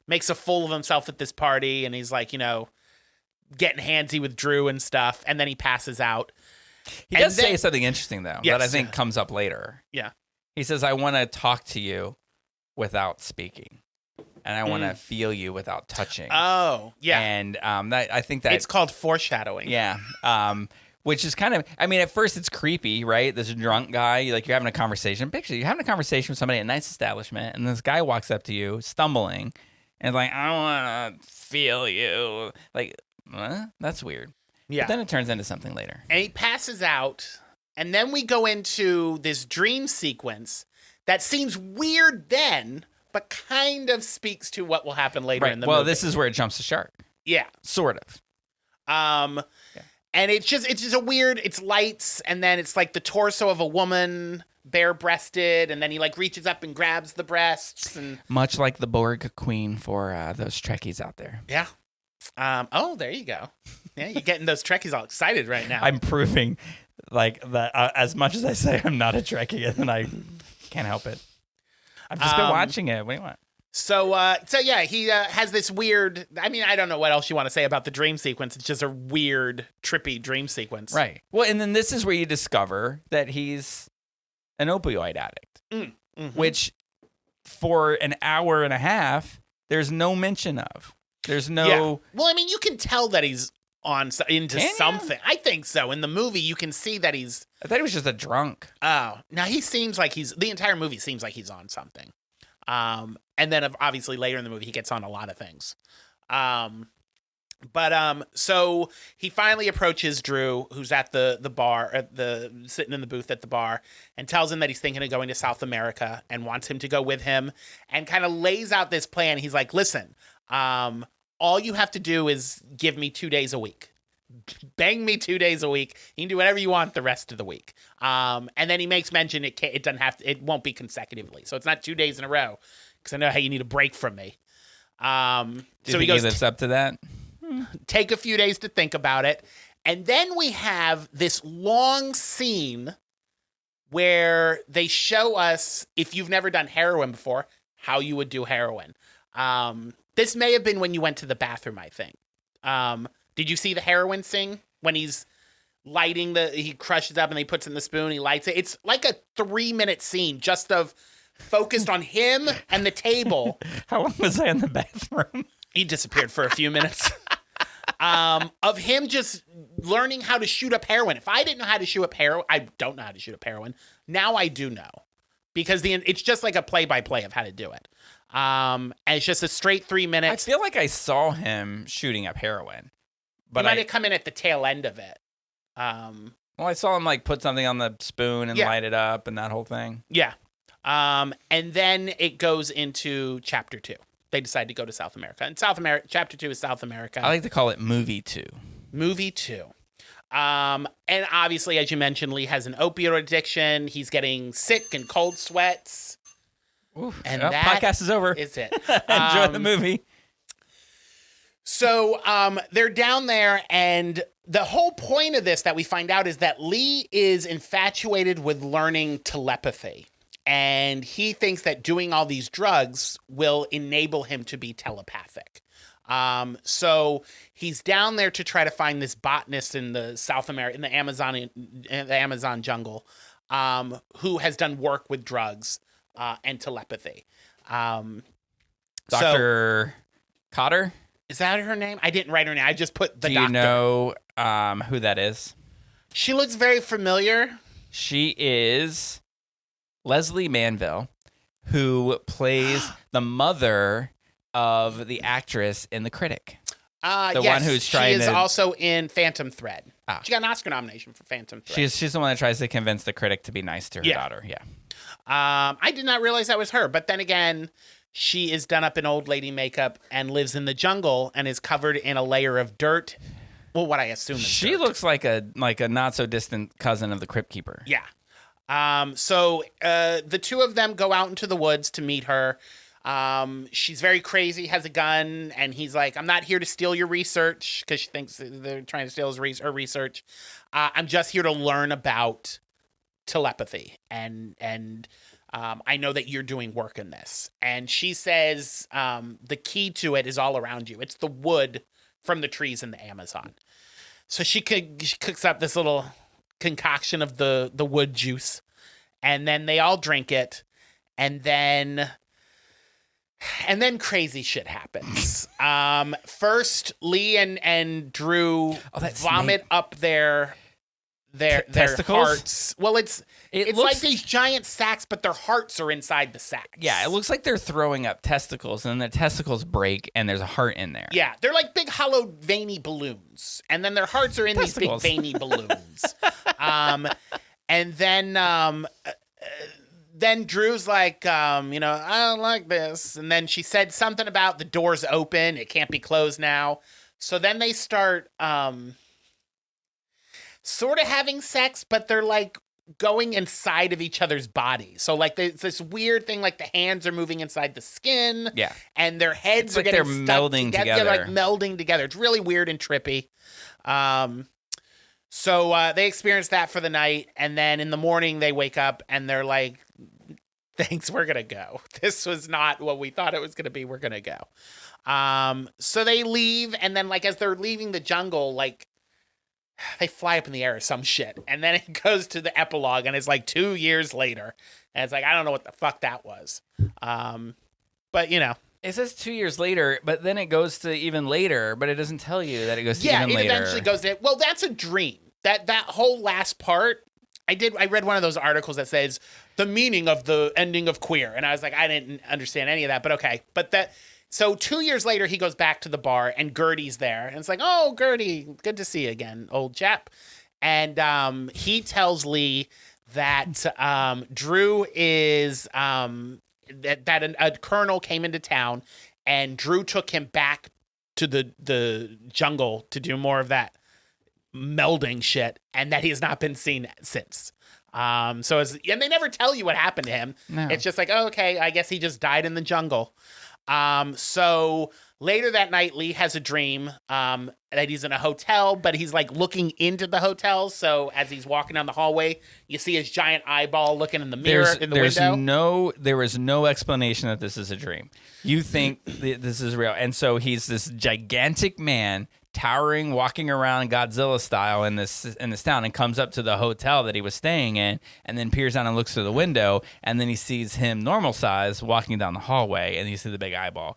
[SPEAKER 3] makes a fool of himself at this party. And he's like, getting handsy with Drew and stuff. And then he passes out.
[SPEAKER 2] He does say something interesting, though, that I think comes up later.
[SPEAKER 3] Yeah.
[SPEAKER 2] He says, I want to talk to you without speaking. And I want to feel you without touching.
[SPEAKER 3] Oh, yeah.
[SPEAKER 2] And I think that...
[SPEAKER 3] It's called foreshadowing.
[SPEAKER 2] Yeah. Which is kind of... I mean, at first it's creepy, right? This drunk guy, you're having a conversation. Picture, you're having a conversation with somebody at a nice establishment, and this guy walks up to you, stumbling, and like, I want to feel you. Like, that's weird.
[SPEAKER 3] Yeah.
[SPEAKER 2] But then it turns into something later.
[SPEAKER 3] And he passes out, and then we go into this dream sequence that seems weird then, but kind of speaks to what will happen later in the movie.
[SPEAKER 2] Well, this is where it jumps the shark.
[SPEAKER 3] Yeah.
[SPEAKER 2] Sort of.
[SPEAKER 3] And it's just a weird, it's lights, and then it's like the torso of a woman, bare-breasted, and then he reaches up and grabs the breasts. And
[SPEAKER 2] much like the Borg Queen for those Trekkies out there.
[SPEAKER 3] Yeah. There you go. Yeah, you're getting those Trekkies all excited right now.
[SPEAKER 2] I'm proving that as much as I say I'm not a Trekkie, and then I can't help it. I've just been watching it. What do you want?
[SPEAKER 3] So yeah, he has this weird. I mean, I don't know what else you want to say about the dream sequence. It's just a weird, trippy dream sequence.
[SPEAKER 2] Right. Well, and then this is where you discover that he's an opioid addict,
[SPEAKER 3] Mm-hmm.
[SPEAKER 2] which for an hour and a half, there's no mention of. There's no.
[SPEAKER 3] Yeah. Well, I mean, you can tell that he's into
[SPEAKER 2] Can ya?
[SPEAKER 3] something. I think so. In the movie, you can see that he's.
[SPEAKER 2] I thought he was just a drunk.
[SPEAKER 3] Oh, now he seems like the entire movie seems like he's on something. And then obviously later in the movie, he gets on a lot of things. So he finally approaches Drew, who's at the bar, sitting in the booth at the bar, and tells him that he's thinking of going to South America and wants him to go with him, and kind of lays out this plan. He's like, listen, all you have to do is give me 2 days a week. Bang me 2 days a week. You can do whatever you want the rest of the week. And then he makes mention it doesn't have to, it won't be consecutively. So it's not 2 days in a row, because I know how you need a break from me.
[SPEAKER 2] Do you
[SPEAKER 3] So
[SPEAKER 2] think
[SPEAKER 3] he goes,
[SPEAKER 2] lives up to that?
[SPEAKER 3] take a few days to think about it. And then we have this long scene where they show us, if you've never done heroin before, how you would do heroin. This may have been when you went to the bathroom, I think. Did you see the heroin scene when he's lighting he crushes up and he puts in the spoon, he lights it? It's like a 3-minute scene just of focused on him and the table.
[SPEAKER 2] How long was I in the bathroom?
[SPEAKER 3] He disappeared for a few minutes. Of him just learning how to shoot up heroin. If I didn't know how to shoot up heroin, I don't know how to shoot up heroin. Now I do know, because it's just like a play-by-play of how to do it. And it's just a straight 3
[SPEAKER 2] I
[SPEAKER 3] minutes.
[SPEAKER 2] feel like I saw him shooting up heroin,
[SPEAKER 3] But
[SPEAKER 2] but
[SPEAKER 3] might have come in at the tail end of it.
[SPEAKER 2] well, I saw him like put something on the spoon and
[SPEAKER 3] Yeah.
[SPEAKER 2] light it up and that whole thing.
[SPEAKER 3] Yeah. And then it goes into chapter 2. They decide to go to South America. And chapter 2 is South America.
[SPEAKER 2] I like to call it movie 2.
[SPEAKER 3] Movie 2. And obviously, as you mentioned, Lee has an opioid addiction. He's getting sick and cold sweats. And
[SPEAKER 2] Well,
[SPEAKER 3] that
[SPEAKER 2] podcast is over.
[SPEAKER 3] is it.
[SPEAKER 2] Enjoy the movie.
[SPEAKER 3] So they're down there, and the whole point of this that we find out is that Lee is infatuated with learning telepathy. And he thinks that doing all these drugs will enable him to be telepathic. So he's down there to try to find this botanist in the in the Amazon jungle, who has done work with drugs and telepathy.
[SPEAKER 2] Dr. Cotter?
[SPEAKER 3] Is that her name? I didn't write her name. I just put the
[SPEAKER 2] Do
[SPEAKER 3] doctor.
[SPEAKER 2] you know who that is?
[SPEAKER 3] She looks very familiar.
[SPEAKER 2] She is Leslie Manville, who plays the mother of the actress in The Critic. The
[SPEAKER 3] Yes,
[SPEAKER 2] one who's trying
[SPEAKER 3] she is
[SPEAKER 2] to-
[SPEAKER 3] also in Phantom Thread.
[SPEAKER 2] Ah.
[SPEAKER 3] She got an Oscar nomination for Phantom Thread.
[SPEAKER 2] She's the one that tries to convince the critic to be nice to her
[SPEAKER 3] Yeah.
[SPEAKER 2] daughter. Yeah.
[SPEAKER 3] I did not realize that was her, but then again, she is done up in old lady makeup and lives in the jungle and is covered in a layer of dirt. Well, what I assume is
[SPEAKER 2] She
[SPEAKER 3] dirt.
[SPEAKER 2] looks like a not so distant cousin of the Crypt Keeper.
[SPEAKER 3] Yeah. So the two of them go out into the woods to meet her. She's very crazy, has a gun, and he's like, I'm not here to steal your research, because she thinks they're trying to steal her research. I'm just here to learn about telepathy, and I know that you're doing work in this. And she says the key to it is all around you. It's the wood from the trees in the Amazon. So she cooks up this little concoction of the wood juice, and then they all drink it, and then crazy shit happens. First, Lee and Drew
[SPEAKER 2] that
[SPEAKER 3] vomit
[SPEAKER 2] snake.
[SPEAKER 3] up their
[SPEAKER 2] testicles?
[SPEAKER 3] hearts. Well, it's
[SPEAKER 2] It
[SPEAKER 3] like
[SPEAKER 2] looks-
[SPEAKER 3] these giant sacks, but their hearts are inside the sacks.
[SPEAKER 2] Yeah, it looks like they're throwing up testicles, and the testicles break, and there's a heart in there.
[SPEAKER 3] Yeah, they're like big, hollow, veiny balloons, and then their hearts are in
[SPEAKER 2] Testicles.
[SPEAKER 3] these big, veiny balloons. And then Drew's like, I don't like this. And then she said something about the door's open; it can't be closed now. So then they start sort of having sex, but they're like going inside of each other's bodies. So like it's this weird thing, like the hands are moving inside the skin.
[SPEAKER 2] Yeah.
[SPEAKER 3] And their heads
[SPEAKER 2] It's
[SPEAKER 3] are
[SPEAKER 2] like
[SPEAKER 3] getting
[SPEAKER 2] they're
[SPEAKER 3] stuck
[SPEAKER 2] melding
[SPEAKER 3] They're
[SPEAKER 2] together.
[SPEAKER 3] like melding together. It's really weird and trippy. So they experience that for the night, and then in the morning they wake up and they're like, thanks, we're gonna go. This was not what we thought it was gonna be. We're gonna go. So they leave, and then like as they're leaving the jungle, like they fly up in the air or some shit, and then it goes to the epilogue, and it's like 2 years later, and it's like I don't know what the fuck that was. But you know.
[SPEAKER 2] It says 2 years later, but then it goes to even later, but it doesn't tell you that it goes to even later.
[SPEAKER 3] Yeah, it eventually goes to, well, that's a dream. That whole last part, I read one of those articles that says the meaning of the ending of Queer, and I was like, I didn't understand any of that, but okay. So 2 years later, he goes back to the bar, and Gertie's there, and it's like, oh, Gertie, good to see you again, old chap. And he tells Lee that Drew is... that a colonel came into town and Drew took him back to the jungle to do more of that melding shit, and that he has not been seen since. And they never tell you what happened to him.
[SPEAKER 2] No.
[SPEAKER 3] It's just like, oh, okay, I guess he just died in the jungle. So later that night, Lee has a dream that he's in a hotel, but he's like looking into the hotel. So as he's walking down the hallway, you see his giant eyeball looking in the mirror in the window.
[SPEAKER 2] There is no explanation that this is a dream. You think this is real. And so he's this gigantic man, towering, walking around Godzilla style in this town, and comes up to the hotel that he was staying in, and then peers down and looks through the window, and then he sees him normal size walking down the hallway, and you see the big eyeball.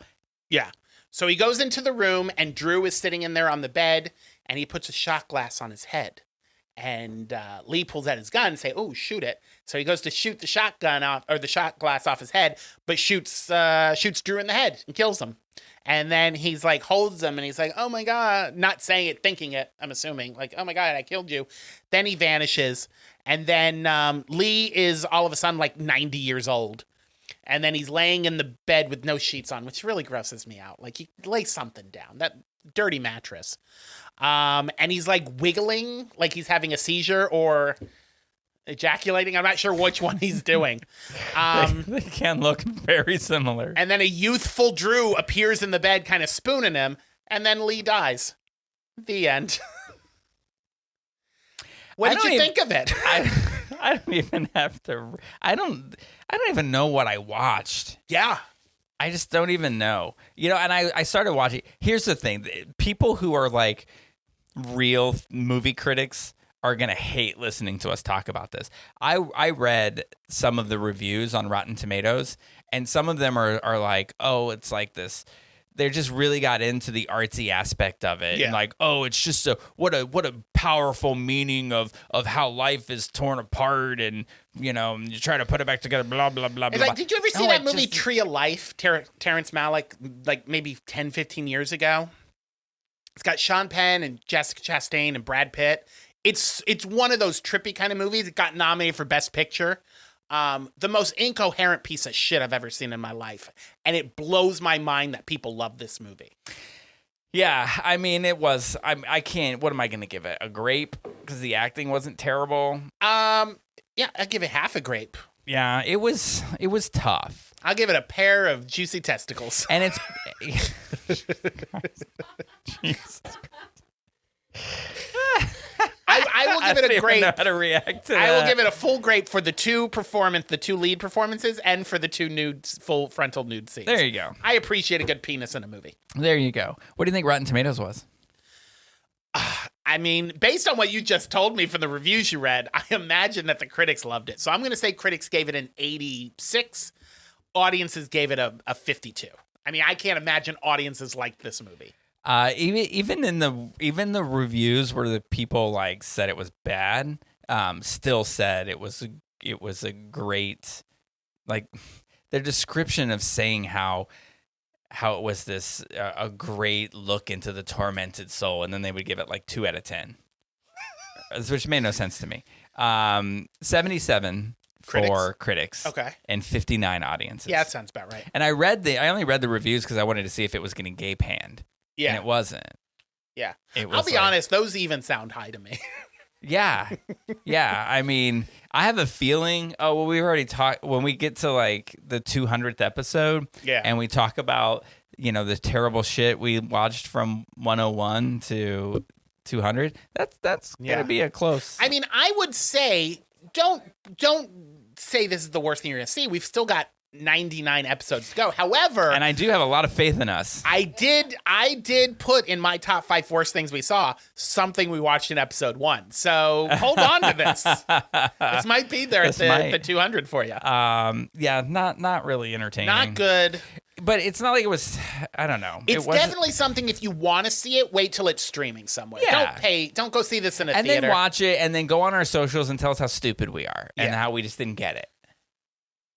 [SPEAKER 3] Yeah. So he goes into the room, and Drew is sitting in there on the bed, and he puts a shot glass on his head. And Lee pulls out his gun and say, "Oh, shoot it!" So he goes to shoot the shotgun off, or the shot glass off his head, but shoots Drew in the head and kills him. And then he's like holds him, and he's like, "Oh my god!" Not saying it, thinking it. I'm assuming like, "Oh my god, I killed you." Then he vanishes, and then Lee is all of a sudden like 90 years old. And then he's laying in the bed with no sheets on, which really grosses me out. Like, you lay something down. That dirty mattress. And he's like wiggling, like he's having a seizure or ejaculating. I'm not sure which one he's doing.
[SPEAKER 2] They can look very similar.
[SPEAKER 3] And then a youthful Drew appears in the bed, kind of spooning him. And then Lee dies. The end. What did you think of it?
[SPEAKER 2] I don't even have to. I don't even know what I watched.
[SPEAKER 3] Yeah.
[SPEAKER 2] I just don't even know. You know, and I started watching. Here's the thing. People who are like real movie critics are going to hate listening to us talk about this. I read some of the reviews on Rotten Tomatoes, and some of them are like, oh, it's like this. They just really got into the artsy aspect of it.
[SPEAKER 3] Yeah.
[SPEAKER 2] And like, oh, it's just what a powerful meaning of how life is torn apart, and you know, you try to put it back together, blah, blah, blah,
[SPEAKER 3] It's
[SPEAKER 2] blah.
[SPEAKER 3] like, did you ever see that movie Tree of Life, Terrence Malick, like maybe 10, 15 years ago? It's got Sean Penn and Jessica Chastain and Brad Pitt. It's one of those trippy kind of movies. It got nominated for Best Picture. The most incoherent piece of shit I've ever seen in my life. And it blows my mind that people love this movie.
[SPEAKER 2] Yeah, I mean, it was. I can't. What am I going to give it? A grape? Because the acting wasn't terrible.
[SPEAKER 3] Yeah, I'd give it half a grape.
[SPEAKER 2] Yeah, it was tough.
[SPEAKER 3] I'll give it a pair of juicy testicles.
[SPEAKER 2] And it's Jesus.
[SPEAKER 3] I will give it a grape.
[SPEAKER 2] I don't even know how to react to
[SPEAKER 3] I
[SPEAKER 2] that.
[SPEAKER 3] will give it a full grape for the two lead performances, and for the two full frontal nude scenes.
[SPEAKER 2] There you go.
[SPEAKER 3] I appreciate a good penis in a movie.
[SPEAKER 2] There you go. What do you think Rotten Tomatoes was?
[SPEAKER 3] I mean, based on what you just told me from the reviews you read, I imagine that the critics loved it. So I'm going to say critics gave it an 86. Audiences gave it a 52. I mean, I can't imagine audiences liked this movie.
[SPEAKER 2] Even the reviews where the people like said it was bad, still said it was a great, like their description of saying how it was this a great look into the tormented soul, and then they would give it like 2 out of 10, which made no sense to me. 77 for critics,
[SPEAKER 3] Okay.
[SPEAKER 2] and 59 audiences.
[SPEAKER 3] Yeah, that sounds about right.
[SPEAKER 2] And I only read the reviews because I wanted to see if it was getting gay panned.
[SPEAKER 3] Yeah.
[SPEAKER 2] And it wasn't.
[SPEAKER 3] Yeah.
[SPEAKER 2] It was
[SPEAKER 3] I'll be honest, those even sound high to me.
[SPEAKER 2] Yeah. Yeah. I mean, I have a feeling, we already talked, when we get to like the 200th episode,
[SPEAKER 3] Yeah.
[SPEAKER 2] and we talk about, you know, the terrible shit we watched from 101 to 200, that's
[SPEAKER 3] Yeah.
[SPEAKER 2] going to be a close.
[SPEAKER 3] I mean, I would say don't say this is the worst thing you're going to see. We've still got 99 episodes to go. However,
[SPEAKER 2] And I do have a lot of faith in us.
[SPEAKER 3] I did put in my top 5 worst things we saw something we watched in episode 1. So hold on to this. This might be there at the 200 for you.
[SPEAKER 2] Yeah, not really entertaining.
[SPEAKER 3] Not good.
[SPEAKER 2] But it's not like it was. I don't know.
[SPEAKER 3] It's definitely something. If you want to see it, wait till it's streaming somewhere.
[SPEAKER 2] Yeah.
[SPEAKER 3] Don't go see this in a
[SPEAKER 2] and
[SPEAKER 3] theater.
[SPEAKER 2] then watch it, and then go on our socials and tell us how stupid we are and
[SPEAKER 3] Yeah.
[SPEAKER 2] how we just didn't get it.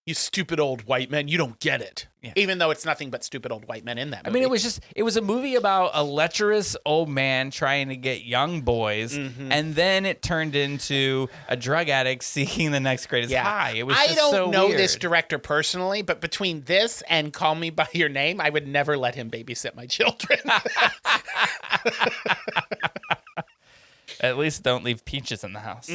[SPEAKER 3] You stupid old white men, you don't get it.
[SPEAKER 2] Yeah.
[SPEAKER 3] Even though it's nothing but stupid old white men in that
[SPEAKER 2] I
[SPEAKER 3] movie.
[SPEAKER 2] mean, it was a movie about a lecherous old man trying to get young boys, and then it turned into a drug addict seeking the next greatest high. It was
[SPEAKER 3] I
[SPEAKER 2] just
[SPEAKER 3] don't
[SPEAKER 2] so
[SPEAKER 3] know
[SPEAKER 2] weird.
[SPEAKER 3] this director personally, but between this and Call Me By Your Name, I would never let him babysit my children.
[SPEAKER 2] At least don't leave Peaches in the house.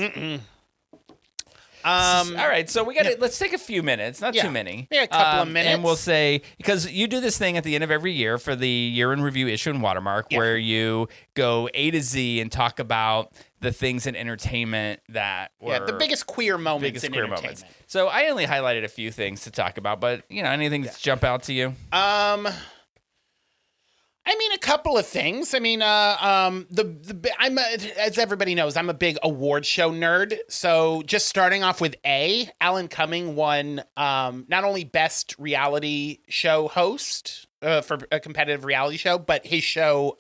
[SPEAKER 3] All
[SPEAKER 2] All right, so we got to let's take a few minutes, not
[SPEAKER 3] Yeah.
[SPEAKER 2] too many.
[SPEAKER 3] Yeah, a couple of minutes.
[SPEAKER 2] And we'll say, because you do this thing at the end of every year for the year in review issue and Watermark, where you go A to Z and talk about the things in entertainment that were
[SPEAKER 3] the biggest queer moments in entertainment.
[SPEAKER 2] moments. So I only highlighted a few things to talk about, but anything jump out to you?
[SPEAKER 3] I mean, a couple of things. I mean, I'm as everybody knows, I'm a big award show nerd. So just starting off with Alan Cumming won not only best reality show host for a competitive reality show, but his show,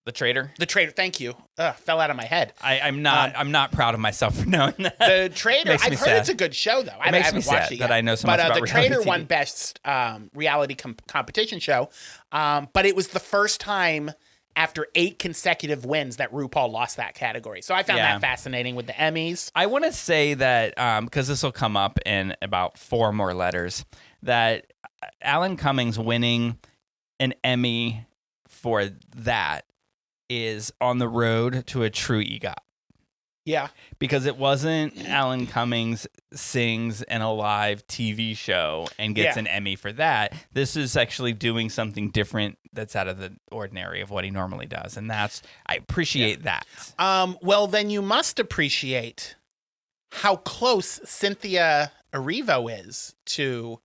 [SPEAKER 2] The Traitor.
[SPEAKER 3] The Traitor. Thank you. Fell out of my head.
[SPEAKER 2] I'm not proud of myself for knowing that.
[SPEAKER 3] The Traitor.
[SPEAKER 2] Makes
[SPEAKER 3] I've
[SPEAKER 2] me
[SPEAKER 3] heard
[SPEAKER 2] sad.
[SPEAKER 3] it's a good show, though. I
[SPEAKER 2] makes
[SPEAKER 3] haven't
[SPEAKER 2] me
[SPEAKER 3] watched
[SPEAKER 2] sad
[SPEAKER 3] it
[SPEAKER 2] that
[SPEAKER 3] yet.
[SPEAKER 2] I know so
[SPEAKER 3] but
[SPEAKER 2] much about
[SPEAKER 3] The
[SPEAKER 2] reality
[SPEAKER 3] Traitor
[SPEAKER 2] TV.
[SPEAKER 3] won best reality competition show, but it was the first time after 8 consecutive wins that RuPaul lost that category. So I found
[SPEAKER 2] Yeah.
[SPEAKER 3] that fascinating with the Emmys.
[SPEAKER 2] I want to say that because this will come up in about 4 more letters, that Alan Cummings winning an Emmy for that is on the road to a true EGOT.
[SPEAKER 3] Yeah.
[SPEAKER 2] Because it wasn't Alan Cummings sings in a live TV show and gets
[SPEAKER 3] Yeah.
[SPEAKER 2] an Emmy for that. This is actually doing something different that's out of the ordinary of what he normally does. And I appreciate that.
[SPEAKER 3] Well, then you must appreciate how close Cynthia Erivo is to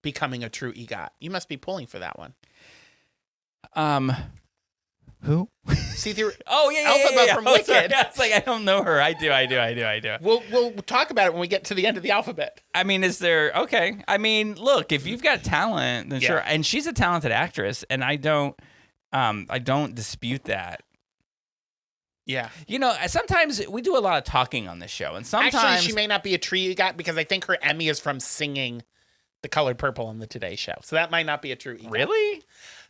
[SPEAKER 3] becoming a true EGOT. You must be pulling for that one.
[SPEAKER 2] Who?
[SPEAKER 3] Cynthia.
[SPEAKER 2] Oh, yeah.
[SPEAKER 3] Alphaba from
[SPEAKER 2] Oh,
[SPEAKER 3] Wicked.
[SPEAKER 2] sorry. It's like, I don't know her. I do.
[SPEAKER 3] We'll talk about it when we get to the end of the alphabet.
[SPEAKER 2] I mean, okay. I mean, look, if you've got talent, then sure.
[SPEAKER 3] Yeah.
[SPEAKER 2] And she's a talented actress, and I don't dispute that.
[SPEAKER 3] Yeah.
[SPEAKER 2] Sometimes we do a lot of talking on this show, and sometimes
[SPEAKER 3] Actually, she may not be a true EGOT because I think her Emmy is from singing The Colored Purple on the Today Show. So that might not be a true EGOT.
[SPEAKER 2] Really?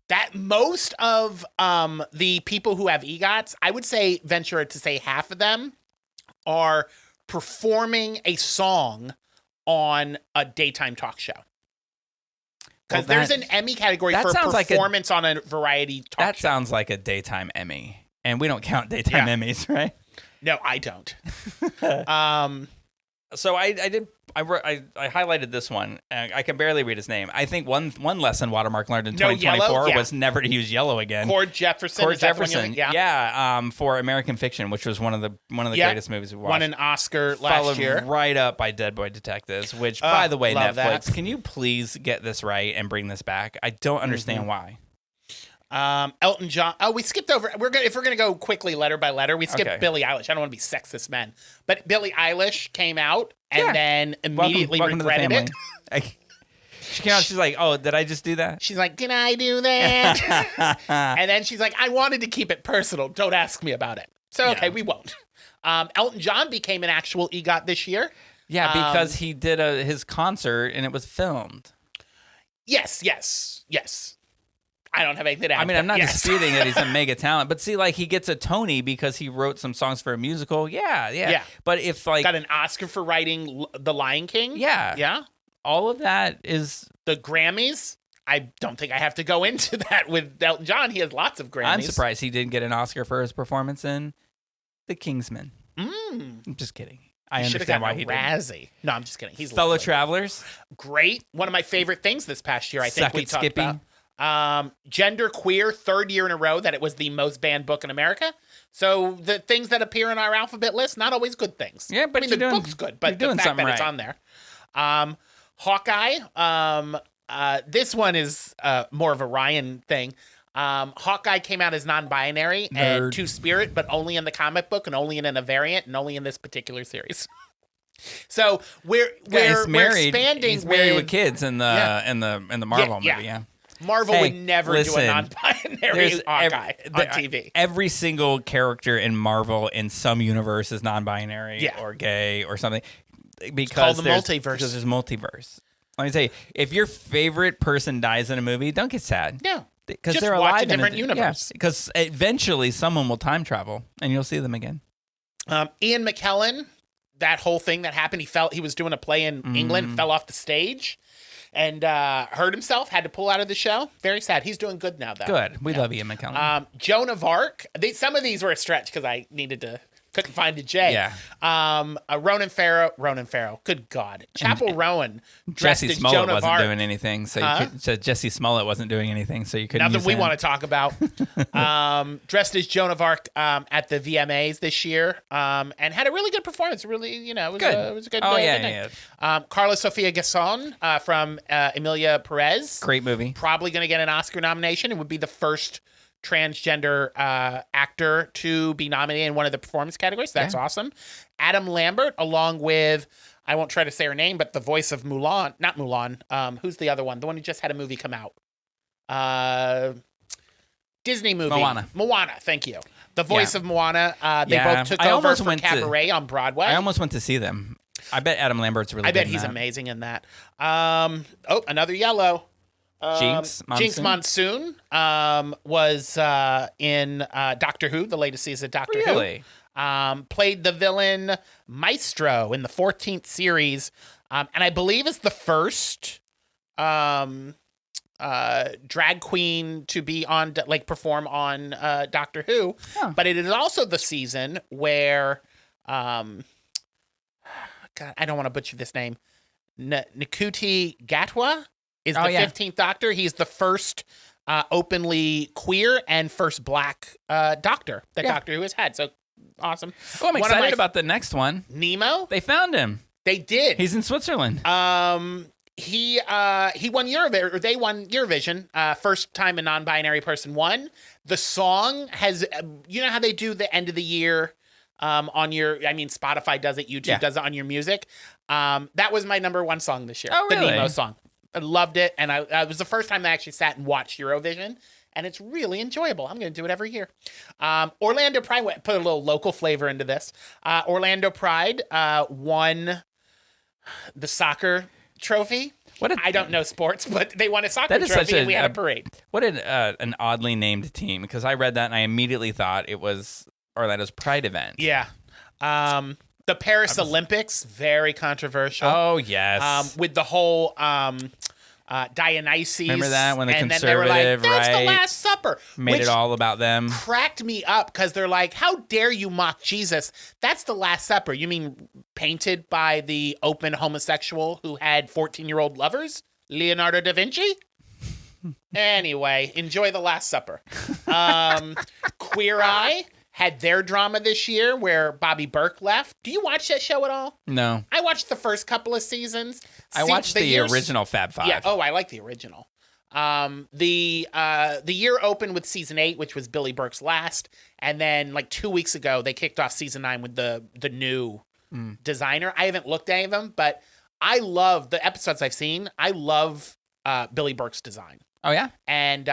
[SPEAKER 3] That most of the people who have EGOTs, I would say venture to say half of them are performing a song on a daytime talk show. Because
[SPEAKER 2] Well,
[SPEAKER 3] there's an Emmy category
[SPEAKER 2] that
[SPEAKER 3] for
[SPEAKER 2] sounds like
[SPEAKER 3] performance on a variety talk
[SPEAKER 2] That
[SPEAKER 3] show.
[SPEAKER 2] souned like a daytime Emmy, and we don't count daytime
[SPEAKER 3] Yeah.
[SPEAKER 2] Emmys, right?
[SPEAKER 3] No, I don't.
[SPEAKER 2] So I highlighted this one. I can barely read his name. I think one lesson Watermark learned in
[SPEAKER 3] No
[SPEAKER 2] 2024
[SPEAKER 3] yellow? Yeah.
[SPEAKER 2] was never to use yellow again.
[SPEAKER 3] Cord Jefferson.
[SPEAKER 2] Cord
[SPEAKER 3] is that the one
[SPEAKER 2] Jefferson,
[SPEAKER 3] you're- Yeah.
[SPEAKER 2] for American Fiction, which was one of the
[SPEAKER 3] Yeah.
[SPEAKER 2] greatest movies we watched.
[SPEAKER 3] Won an Oscar last
[SPEAKER 2] Followed
[SPEAKER 3] year.
[SPEAKER 2] right up by Dead Boy Detectives, which, by the way,
[SPEAKER 3] love
[SPEAKER 2] Netflix,
[SPEAKER 3] that.
[SPEAKER 2] can you please get this right and bring this back? I don't understand why.
[SPEAKER 3] Elton John. Oh, we skipped over. If we're gonna go quickly letter by letter, we skipped
[SPEAKER 2] Okay.
[SPEAKER 3] Billie Eilish. I don't want to be sexist, men, but Billie Eilish came out and
[SPEAKER 2] Yeah.
[SPEAKER 3] then immediately
[SPEAKER 2] Welcome to the
[SPEAKER 3] regretted
[SPEAKER 2] family.
[SPEAKER 3] it.
[SPEAKER 2] She came out. She's like, "Oh, did I just do that?"
[SPEAKER 3] She's like, "Can I do that?" And then she's like, "I wanted to keep it personal. Don't ask me about it." So okay,
[SPEAKER 2] Yeah.
[SPEAKER 3] we won't. Elton John became an actual EGOT this year.
[SPEAKER 2] Yeah, because he did his concert and it was filmed.
[SPEAKER 3] Yes. I don't have anything to add.
[SPEAKER 2] I mean, I'm not
[SPEAKER 3] yes.
[SPEAKER 2] disputing that he's a mega talent, but see, like, he gets a Tony because he wrote some songs for a musical. Yeah. But if, like,
[SPEAKER 3] Got an Oscar for writing The Lion King.
[SPEAKER 2] Yeah.
[SPEAKER 3] Yeah.
[SPEAKER 2] all of that is,
[SPEAKER 3] The Grammys. I don't think I have to go into that with Elton John. He has lots of Grammys.
[SPEAKER 2] I'm surprised he didn't get an Oscar for his performance in The Kingsman.
[SPEAKER 3] Mm.
[SPEAKER 2] I'm just kidding. I
[SPEAKER 3] Should have
[SPEAKER 2] understand
[SPEAKER 3] gotten
[SPEAKER 2] why
[SPEAKER 3] a
[SPEAKER 2] he didn't.
[SPEAKER 3] Razzie. No, I'm just kidding. He's
[SPEAKER 2] Fellow
[SPEAKER 3] lovely.
[SPEAKER 2] Travelers.
[SPEAKER 3] Great. One of my favorite things this past year. I think
[SPEAKER 2] Suck
[SPEAKER 3] we
[SPEAKER 2] It,
[SPEAKER 3] talked
[SPEAKER 2] Skippy.
[SPEAKER 3] about. Gender queer, third year in a row that it was the most banned book in America. So the things that appear in our alphabet list, not always good things.
[SPEAKER 2] Yeah, but
[SPEAKER 3] I mean,
[SPEAKER 2] you're
[SPEAKER 3] the
[SPEAKER 2] doing-
[SPEAKER 3] book's good,
[SPEAKER 2] you're
[SPEAKER 3] but the
[SPEAKER 2] doing
[SPEAKER 3] fact
[SPEAKER 2] something
[SPEAKER 3] that it's
[SPEAKER 2] right.
[SPEAKER 3] on there. Hawkeye. This one is more of a Ryan thing. Hawkeye came out as non-binary and
[SPEAKER 2] Nerd.
[SPEAKER 3] two-spirit, but only in the comic book and only in a variant and only in this particular series. So we're
[SPEAKER 2] He's married.
[SPEAKER 3] expanding.
[SPEAKER 2] He's married with
[SPEAKER 3] with
[SPEAKER 2] kids in the
[SPEAKER 3] Yeah.
[SPEAKER 2] in the Marvel
[SPEAKER 3] Yeah,
[SPEAKER 2] movie. Yeah.
[SPEAKER 3] Marvel
[SPEAKER 2] Hey,
[SPEAKER 3] would never do
[SPEAKER 2] listen,
[SPEAKER 3] a non-binary
[SPEAKER 2] There's
[SPEAKER 3] Hawkeye on TV.
[SPEAKER 2] Every single character in Marvel in some universe is non-binary
[SPEAKER 3] Yeah.
[SPEAKER 2] or gay or something because
[SPEAKER 3] called the
[SPEAKER 2] there's-
[SPEAKER 3] multiverse.
[SPEAKER 2] Because there's multiverse. Let me tell you, if your favorite person dies in a movie, don't get sad.
[SPEAKER 3] No.
[SPEAKER 2] Because
[SPEAKER 3] Just
[SPEAKER 2] they're
[SPEAKER 3] watch a
[SPEAKER 2] alive in
[SPEAKER 3] different universe.
[SPEAKER 2] Because eventually someone will time travel and you'll see them again.
[SPEAKER 3] Ian McKellen, that whole thing that happened, he was doing a play in
[SPEAKER 2] Mm.
[SPEAKER 3] England, fell off the stage and hurt himself, had to pull out of the show. Very sad. He's doing good now, though.
[SPEAKER 2] Good. We love Ian McKellen.
[SPEAKER 3] Joan of Arc. Some of these were a stretch because I couldn't find the J.
[SPEAKER 2] Yeah.
[SPEAKER 3] Ronan Farrow. Good God. Chapel Rowan dressed
[SPEAKER 2] Jesse
[SPEAKER 3] as
[SPEAKER 2] Smollett
[SPEAKER 3] Joan of
[SPEAKER 2] wasn't
[SPEAKER 3] Arc.
[SPEAKER 2] doing anything, so Jesse Smollett wasn't doing anything, so you couldn't.
[SPEAKER 3] Nothing
[SPEAKER 2] use
[SPEAKER 3] we
[SPEAKER 2] him.
[SPEAKER 3] want to talk about. Dressed as Joan of Arc at the VMAs this year, and had a really good performance. Really, it was
[SPEAKER 2] Good.
[SPEAKER 3] it was a good.
[SPEAKER 2] Oh,
[SPEAKER 3] good
[SPEAKER 2] yeah,
[SPEAKER 3] night. Carla Sofia Gasson from Emilia Perez.
[SPEAKER 2] Great movie.
[SPEAKER 3] Probably going to get an Oscar nomination. It would be the first transgender actor to be nominated in one of the performance categories. That's awesome. Adam Lambert, along with, I won't try to say her name, but the voice of Mulan, not Mulan. Who's the other one? The one who just had a movie come out. Disney movie. Moana. Thank you. The voice of Moana. They both took over for Cabaret on Broadway.
[SPEAKER 2] I almost went to see them. I bet Adam Lambert's really.
[SPEAKER 3] I bet
[SPEAKER 2] good in
[SPEAKER 3] he's
[SPEAKER 2] that.
[SPEAKER 3] amazing in that. Another yellow.
[SPEAKER 2] Jinx
[SPEAKER 3] Monsoon was in Doctor Who, the latest season of Doctor
[SPEAKER 2] Really?
[SPEAKER 3] Who. Played the villain Maestro in the 14th series, and I believe is the first drag queen to be on, perform on Doctor Who.
[SPEAKER 2] Huh.
[SPEAKER 3] But it is also the season where, God, I don't want to butcher this name, Nkuti Gatwa is the 15th Doctor. He's the first openly queer and first black Doctor that Doctor Who has had. So awesome.
[SPEAKER 2] Oh, I'm
[SPEAKER 3] One of
[SPEAKER 2] excited
[SPEAKER 3] my-
[SPEAKER 2] about the next one.
[SPEAKER 3] Nemo.
[SPEAKER 2] They found him.
[SPEAKER 3] They did.
[SPEAKER 2] He's in Switzerland.
[SPEAKER 3] He won Eurovision, or they won Eurovision. First time a non-binary person won. The song has, you know how they do the end of the year on your, Spotify does it, YouTube does it on your music. That was my number one song this year.
[SPEAKER 2] Oh, really?
[SPEAKER 3] The Nemo song. I loved it, and it was the first time I actually sat and watched Eurovision, and it's really enjoyable. I'm going to do it every year. Orlando Pride, put a little local flavor into this. Orlando Pride won the soccer trophy. I don't know sports, but they won a soccer
[SPEAKER 2] That is
[SPEAKER 3] trophy,
[SPEAKER 2] such
[SPEAKER 3] and we had a parade.
[SPEAKER 2] What an oddly named team, because I read that and I immediately thought it was Orlando's Pride event.
[SPEAKER 3] Yeah. The Paris Olympics, very controversial.
[SPEAKER 2] Oh, yes.
[SPEAKER 3] With the whole Dionysus.
[SPEAKER 2] Remember that when the
[SPEAKER 3] and then they were like,
[SPEAKER 2] conservative
[SPEAKER 3] that's the
[SPEAKER 2] right
[SPEAKER 3] Last Supper.
[SPEAKER 2] Made
[SPEAKER 3] which
[SPEAKER 2] it all about them.
[SPEAKER 3] cracked me up because they're like, how dare you mock Jesus? That's the Last Supper. You mean painted by the open homosexual who had 14-year-old lovers? Leonardo da Vinci? Anyway, enjoy the Last Supper. Queer Eye had their drama this year where Bobby Burke left. Do you watch that show at all?
[SPEAKER 2] No.
[SPEAKER 3] I watched the first couple of seasons.
[SPEAKER 2] I watched the original Fab Five.
[SPEAKER 3] Yeah. Oh, I like the original. The year opened with season 8, which was Billy Burke's last, and then 2 weeks ago they kicked off season 9 with the new designer. I haven't looked at any of them, but I love the episodes I've seen. I love Billy Burke's design,
[SPEAKER 2] Oh, yeah?
[SPEAKER 3] and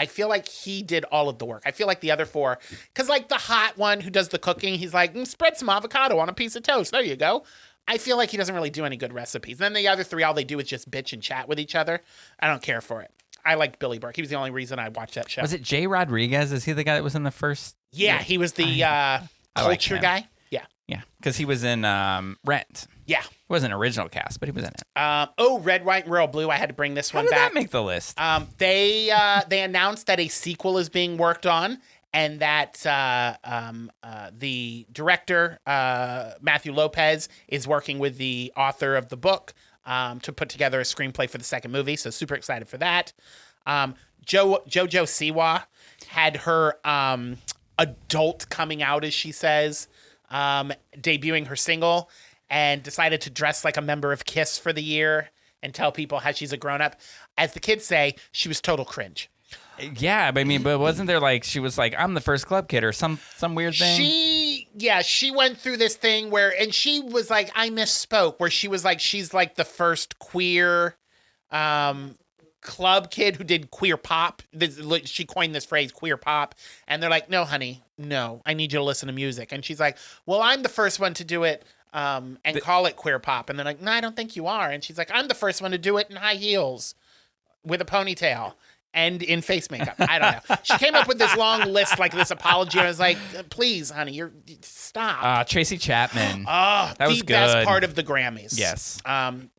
[SPEAKER 3] I feel like he did all of the work. I feel like the other 4, because the hot one who does the cooking, he's like, spread some avocado on a piece of toast. There you go. I feel like he doesn't really do any good recipes. And then the other 3, all they do is just bitch and chat with each other. I don't care for it. I liked Billy Burke. He was the only reason I watched that show.
[SPEAKER 2] Was it Jay Rodriguez? Is he the guy that was in the first?
[SPEAKER 3] Yeah, he was the
[SPEAKER 2] like
[SPEAKER 3] culture
[SPEAKER 2] him.
[SPEAKER 3] guy. Yeah.
[SPEAKER 2] Yeah, because he was in Rent.
[SPEAKER 3] Yeah.
[SPEAKER 2] It wasn't original cast, but he was in it.
[SPEAKER 3] Red, White, and Royal Blue. I had to bring this
[SPEAKER 2] How
[SPEAKER 3] one
[SPEAKER 2] did
[SPEAKER 3] back.
[SPEAKER 2] that make the list?
[SPEAKER 3] They announced that a sequel is being worked on, and that the director Matthew Lopez is working with the author of the book to put together a screenplay for the second movie. So super excited for that. JoJo Siwa had her adult coming out, as she says, debuting her single, and decided to dress like a member of Kiss for the year and tell people how she's a grown-up. As the kids say, she was total cringe.
[SPEAKER 2] Yeah, but I mean, but wasn't there like she was like, I'm the first club kid or some weird thing?
[SPEAKER 3] She went through this thing and she was like, I misspoke, where she was like, she's like the first queer club kid who did queer pop. She coined this phrase, queer pop. And they're like, no, honey, no, I need you to listen to music. And she's like, well, I'm the first one to do it call it queer pop. And they're like, no, I don't think you are. And she's like, I'm the first one to do it in high heels with a ponytail and in face makeup. I don't know. She came up with this long list, like this apology. I was like, please, honey, stop.
[SPEAKER 2] Tracy Chapman.
[SPEAKER 3] Oh,
[SPEAKER 2] that was
[SPEAKER 3] the
[SPEAKER 2] good.
[SPEAKER 3] best part of the Grammys.
[SPEAKER 2] Yes.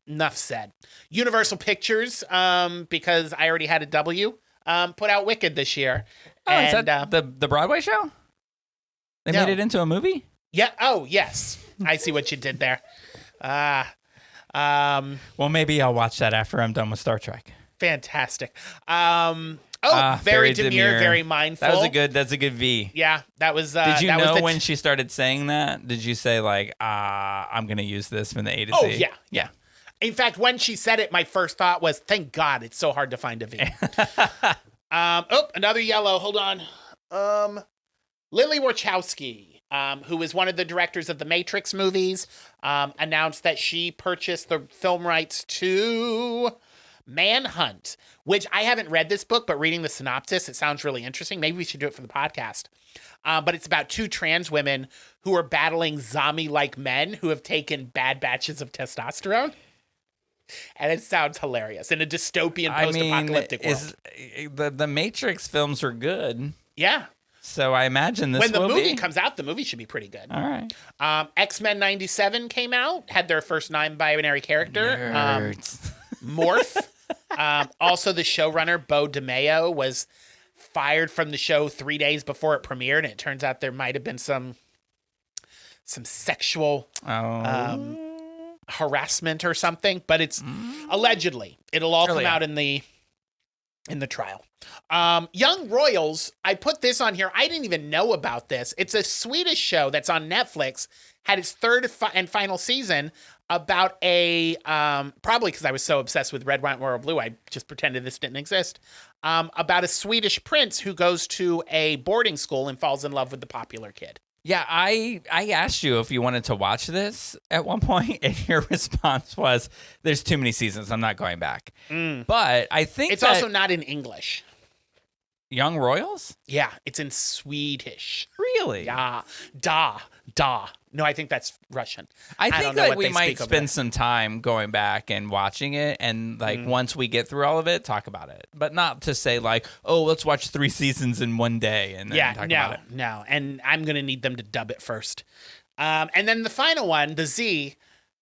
[SPEAKER 3] Enough said. Universal Pictures, because I already had a W, put out Wicked this year.
[SPEAKER 2] Oh, and, is that the Broadway show? They made it into a movie?
[SPEAKER 3] Yeah. Oh, yes. I see what you did there.
[SPEAKER 2] Well, maybe I'll watch that after I'm done with Star Trek.
[SPEAKER 3] Fantastic. Very demure, very mindful.
[SPEAKER 2] That's a good V.
[SPEAKER 3] Yeah, that was.
[SPEAKER 2] Did you know when she started saying that? Did you say like, I'm gonna use this from the A to
[SPEAKER 3] Z?
[SPEAKER 2] Oh
[SPEAKER 3] yeah. In fact, when she said it, my first thought was, thank God it's so hard to find a V. Another yellow. Hold on. Lily Wachowski, who is one of the directors of the Matrix movies, announced that she purchased the film rights to Manhunt, which I haven't read this book, but reading the synopsis, it sounds really interesting. Maybe we should do it for the podcast. But it's about two trans women who are battling zombie-like men who have taken bad batches of testosterone. And it sounds hilarious in a dystopian post-apocalyptic world.
[SPEAKER 2] The Matrix films are good.
[SPEAKER 3] Yeah.
[SPEAKER 2] So I imagine this
[SPEAKER 3] when the movie comes out, the movie should be pretty good.
[SPEAKER 2] All right.
[SPEAKER 3] X-Men 97 came out, had their first non-binary character.
[SPEAKER 2] Nerds.
[SPEAKER 3] Morph. Also, the showrunner, Bo DeMayo, was fired from the show 3 days before it premiered, and it turns out there might have been some sexual harassment or something, but it's allegedly. It'll all come out in the trial. Young Royals, I put this on here. I didn't even know about this. It's a Swedish show that's on Netflix, had its third and final season about a, probably because I was so obsessed with Red, White, Royal Blue, I just pretended this didn't exist, about a Swedish prince who goes to a boarding school and falls in love with the popular kid.
[SPEAKER 2] Yeah, I asked you if you wanted to watch this at one point, and your response was, there's too many seasons, I'm not going back. But I think
[SPEAKER 3] it's also not in English.
[SPEAKER 2] Young Royals?
[SPEAKER 3] Yeah, it's in Swedish.
[SPEAKER 2] Really?
[SPEAKER 3] Yeah. Da. No, I think that's Russian.
[SPEAKER 2] I think like we might spend some time going back and watching it, and like once we get through all of it, talk about it. But not to say like, oh, let's watch 3 seasons in one day and then talk about it.
[SPEAKER 3] No, and I'm going to need them to dub it first. And then the final one, the Z,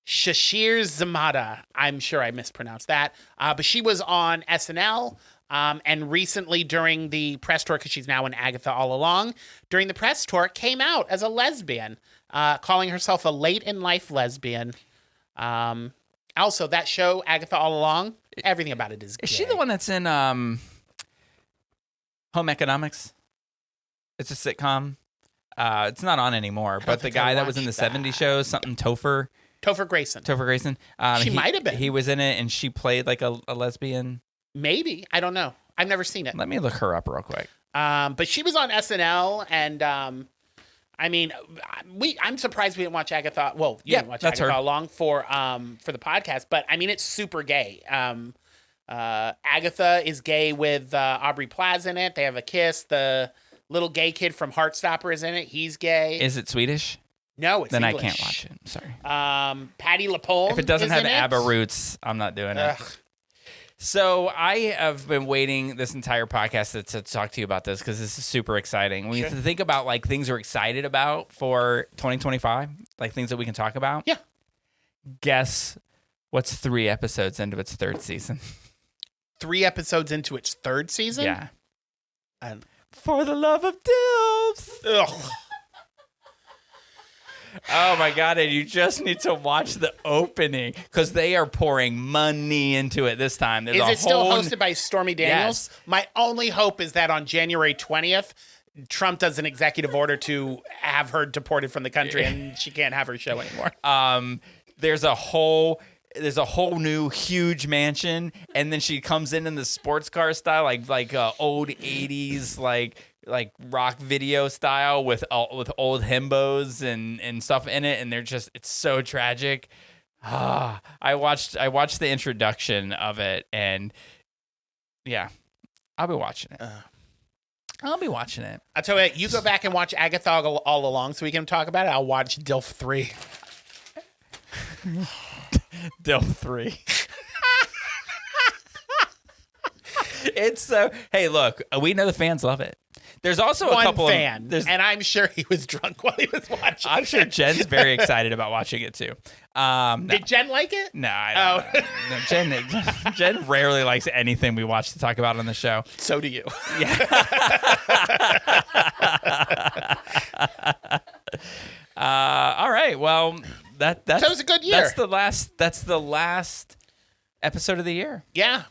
[SPEAKER 3] Shashir Zamata. I'm sure I mispronounced that. But she was on SNL. And recently during the press tour, because she's now in Agatha All Along, during the press tour, came out as a lesbian, calling herself a late-in-life lesbian. Also, that show, Agatha All Along, everything about it is gay.
[SPEAKER 2] Is she the one that's in Home Economics? It's a sitcom. It's not on anymore, but the guy that was in the 70s show, something Topher
[SPEAKER 3] Grayson.
[SPEAKER 2] She
[SPEAKER 3] might have been.
[SPEAKER 2] He was in it, and she played like a lesbian.
[SPEAKER 3] Maybe. I don't know. I've never seen it.
[SPEAKER 2] Let me look her up real quick.
[SPEAKER 3] But she was on SNL, and I mean, I'm surprised we didn't watch Agatha. Well, you didn't watch Agatha All Along for the podcast, but I mean, it's super gay. Agatha is gay with Aubrey Plaza in it. They have a kiss. The little gay kid from Heartstopper is in it. He's gay.
[SPEAKER 2] Is it Swedish?
[SPEAKER 3] No, it's
[SPEAKER 2] then
[SPEAKER 3] English.
[SPEAKER 2] I can't watch it. Sorry.
[SPEAKER 3] Patty LaPone.
[SPEAKER 2] If it doesn't have ABBA roots, I'm not doing it. So I have been waiting this entire podcast to talk to you about this because this is super exciting. When you think about like things we're excited about for 2025, like things that we can talk about.
[SPEAKER 3] Yeah.
[SPEAKER 2] Guess what's 3 episodes into its 3rd season?
[SPEAKER 3] 3 episodes into its 3rd season?
[SPEAKER 2] Yeah. For the Love of Dilfs.
[SPEAKER 3] Ugh.
[SPEAKER 2] Oh my god! And you just need to watch the opening because they are pouring money into it this time. There's
[SPEAKER 3] Is
[SPEAKER 2] a
[SPEAKER 3] it still
[SPEAKER 2] whole-
[SPEAKER 3] hosted by Stormy Daniels?
[SPEAKER 2] Yes.
[SPEAKER 3] My only hope is that on January 20th, Trump does an executive order to have her deported from the country and she can't have her show anymore.
[SPEAKER 2] There's a whole new huge mansion, and then she comes in the sports car style, like old 80s like rock video style with old himbos and stuff in it, and it's so tragic. I watched the introduction of it, and yeah, I'll be watching it. I'll be watching it.
[SPEAKER 3] I'll tell you what, you go back and watch Agatha all along so we can talk about it. I'll watch DILF 3.
[SPEAKER 2] DILF 3. It's so. Hey, look, we know the fans love it. There's also
[SPEAKER 3] One
[SPEAKER 2] a couple
[SPEAKER 3] fan,
[SPEAKER 2] of.
[SPEAKER 3] and I'm sure he was drunk while he was watching.
[SPEAKER 2] I'm sure Jen's very excited about watching it too. No.
[SPEAKER 3] Did Jen like it?
[SPEAKER 2] No, I don't know. No, Jen rarely likes anything we watch to talk about on the show.
[SPEAKER 3] So do you.
[SPEAKER 2] All right. Well, that's
[SPEAKER 3] So it was a good year.
[SPEAKER 2] That's the last episode of the year.
[SPEAKER 3] Yeah.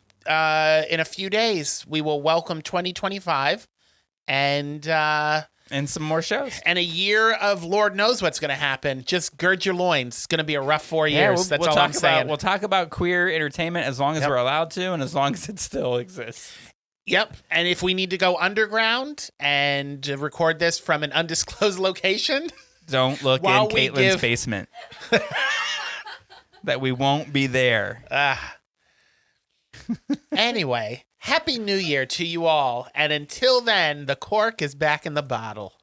[SPEAKER 3] In a few days, we will welcome 2025 and
[SPEAKER 2] some more shows.
[SPEAKER 3] a year of Lord knows what's going to happen. Just gird your loins. It's going to be a rough 4 years. That's all I'm saying.
[SPEAKER 2] We'll talk about queer entertainment as long as we're allowed to, and as long as it still exists.
[SPEAKER 3] Yep. And if we need to go underground and record this from an undisclosed location,
[SPEAKER 2] Don't look in
[SPEAKER 3] While we
[SPEAKER 2] Caitlin's
[SPEAKER 3] give-
[SPEAKER 2] basement. That we won't be there.
[SPEAKER 3] anyway, Happy New Year to you all. And until then, the cork is back in the bottle.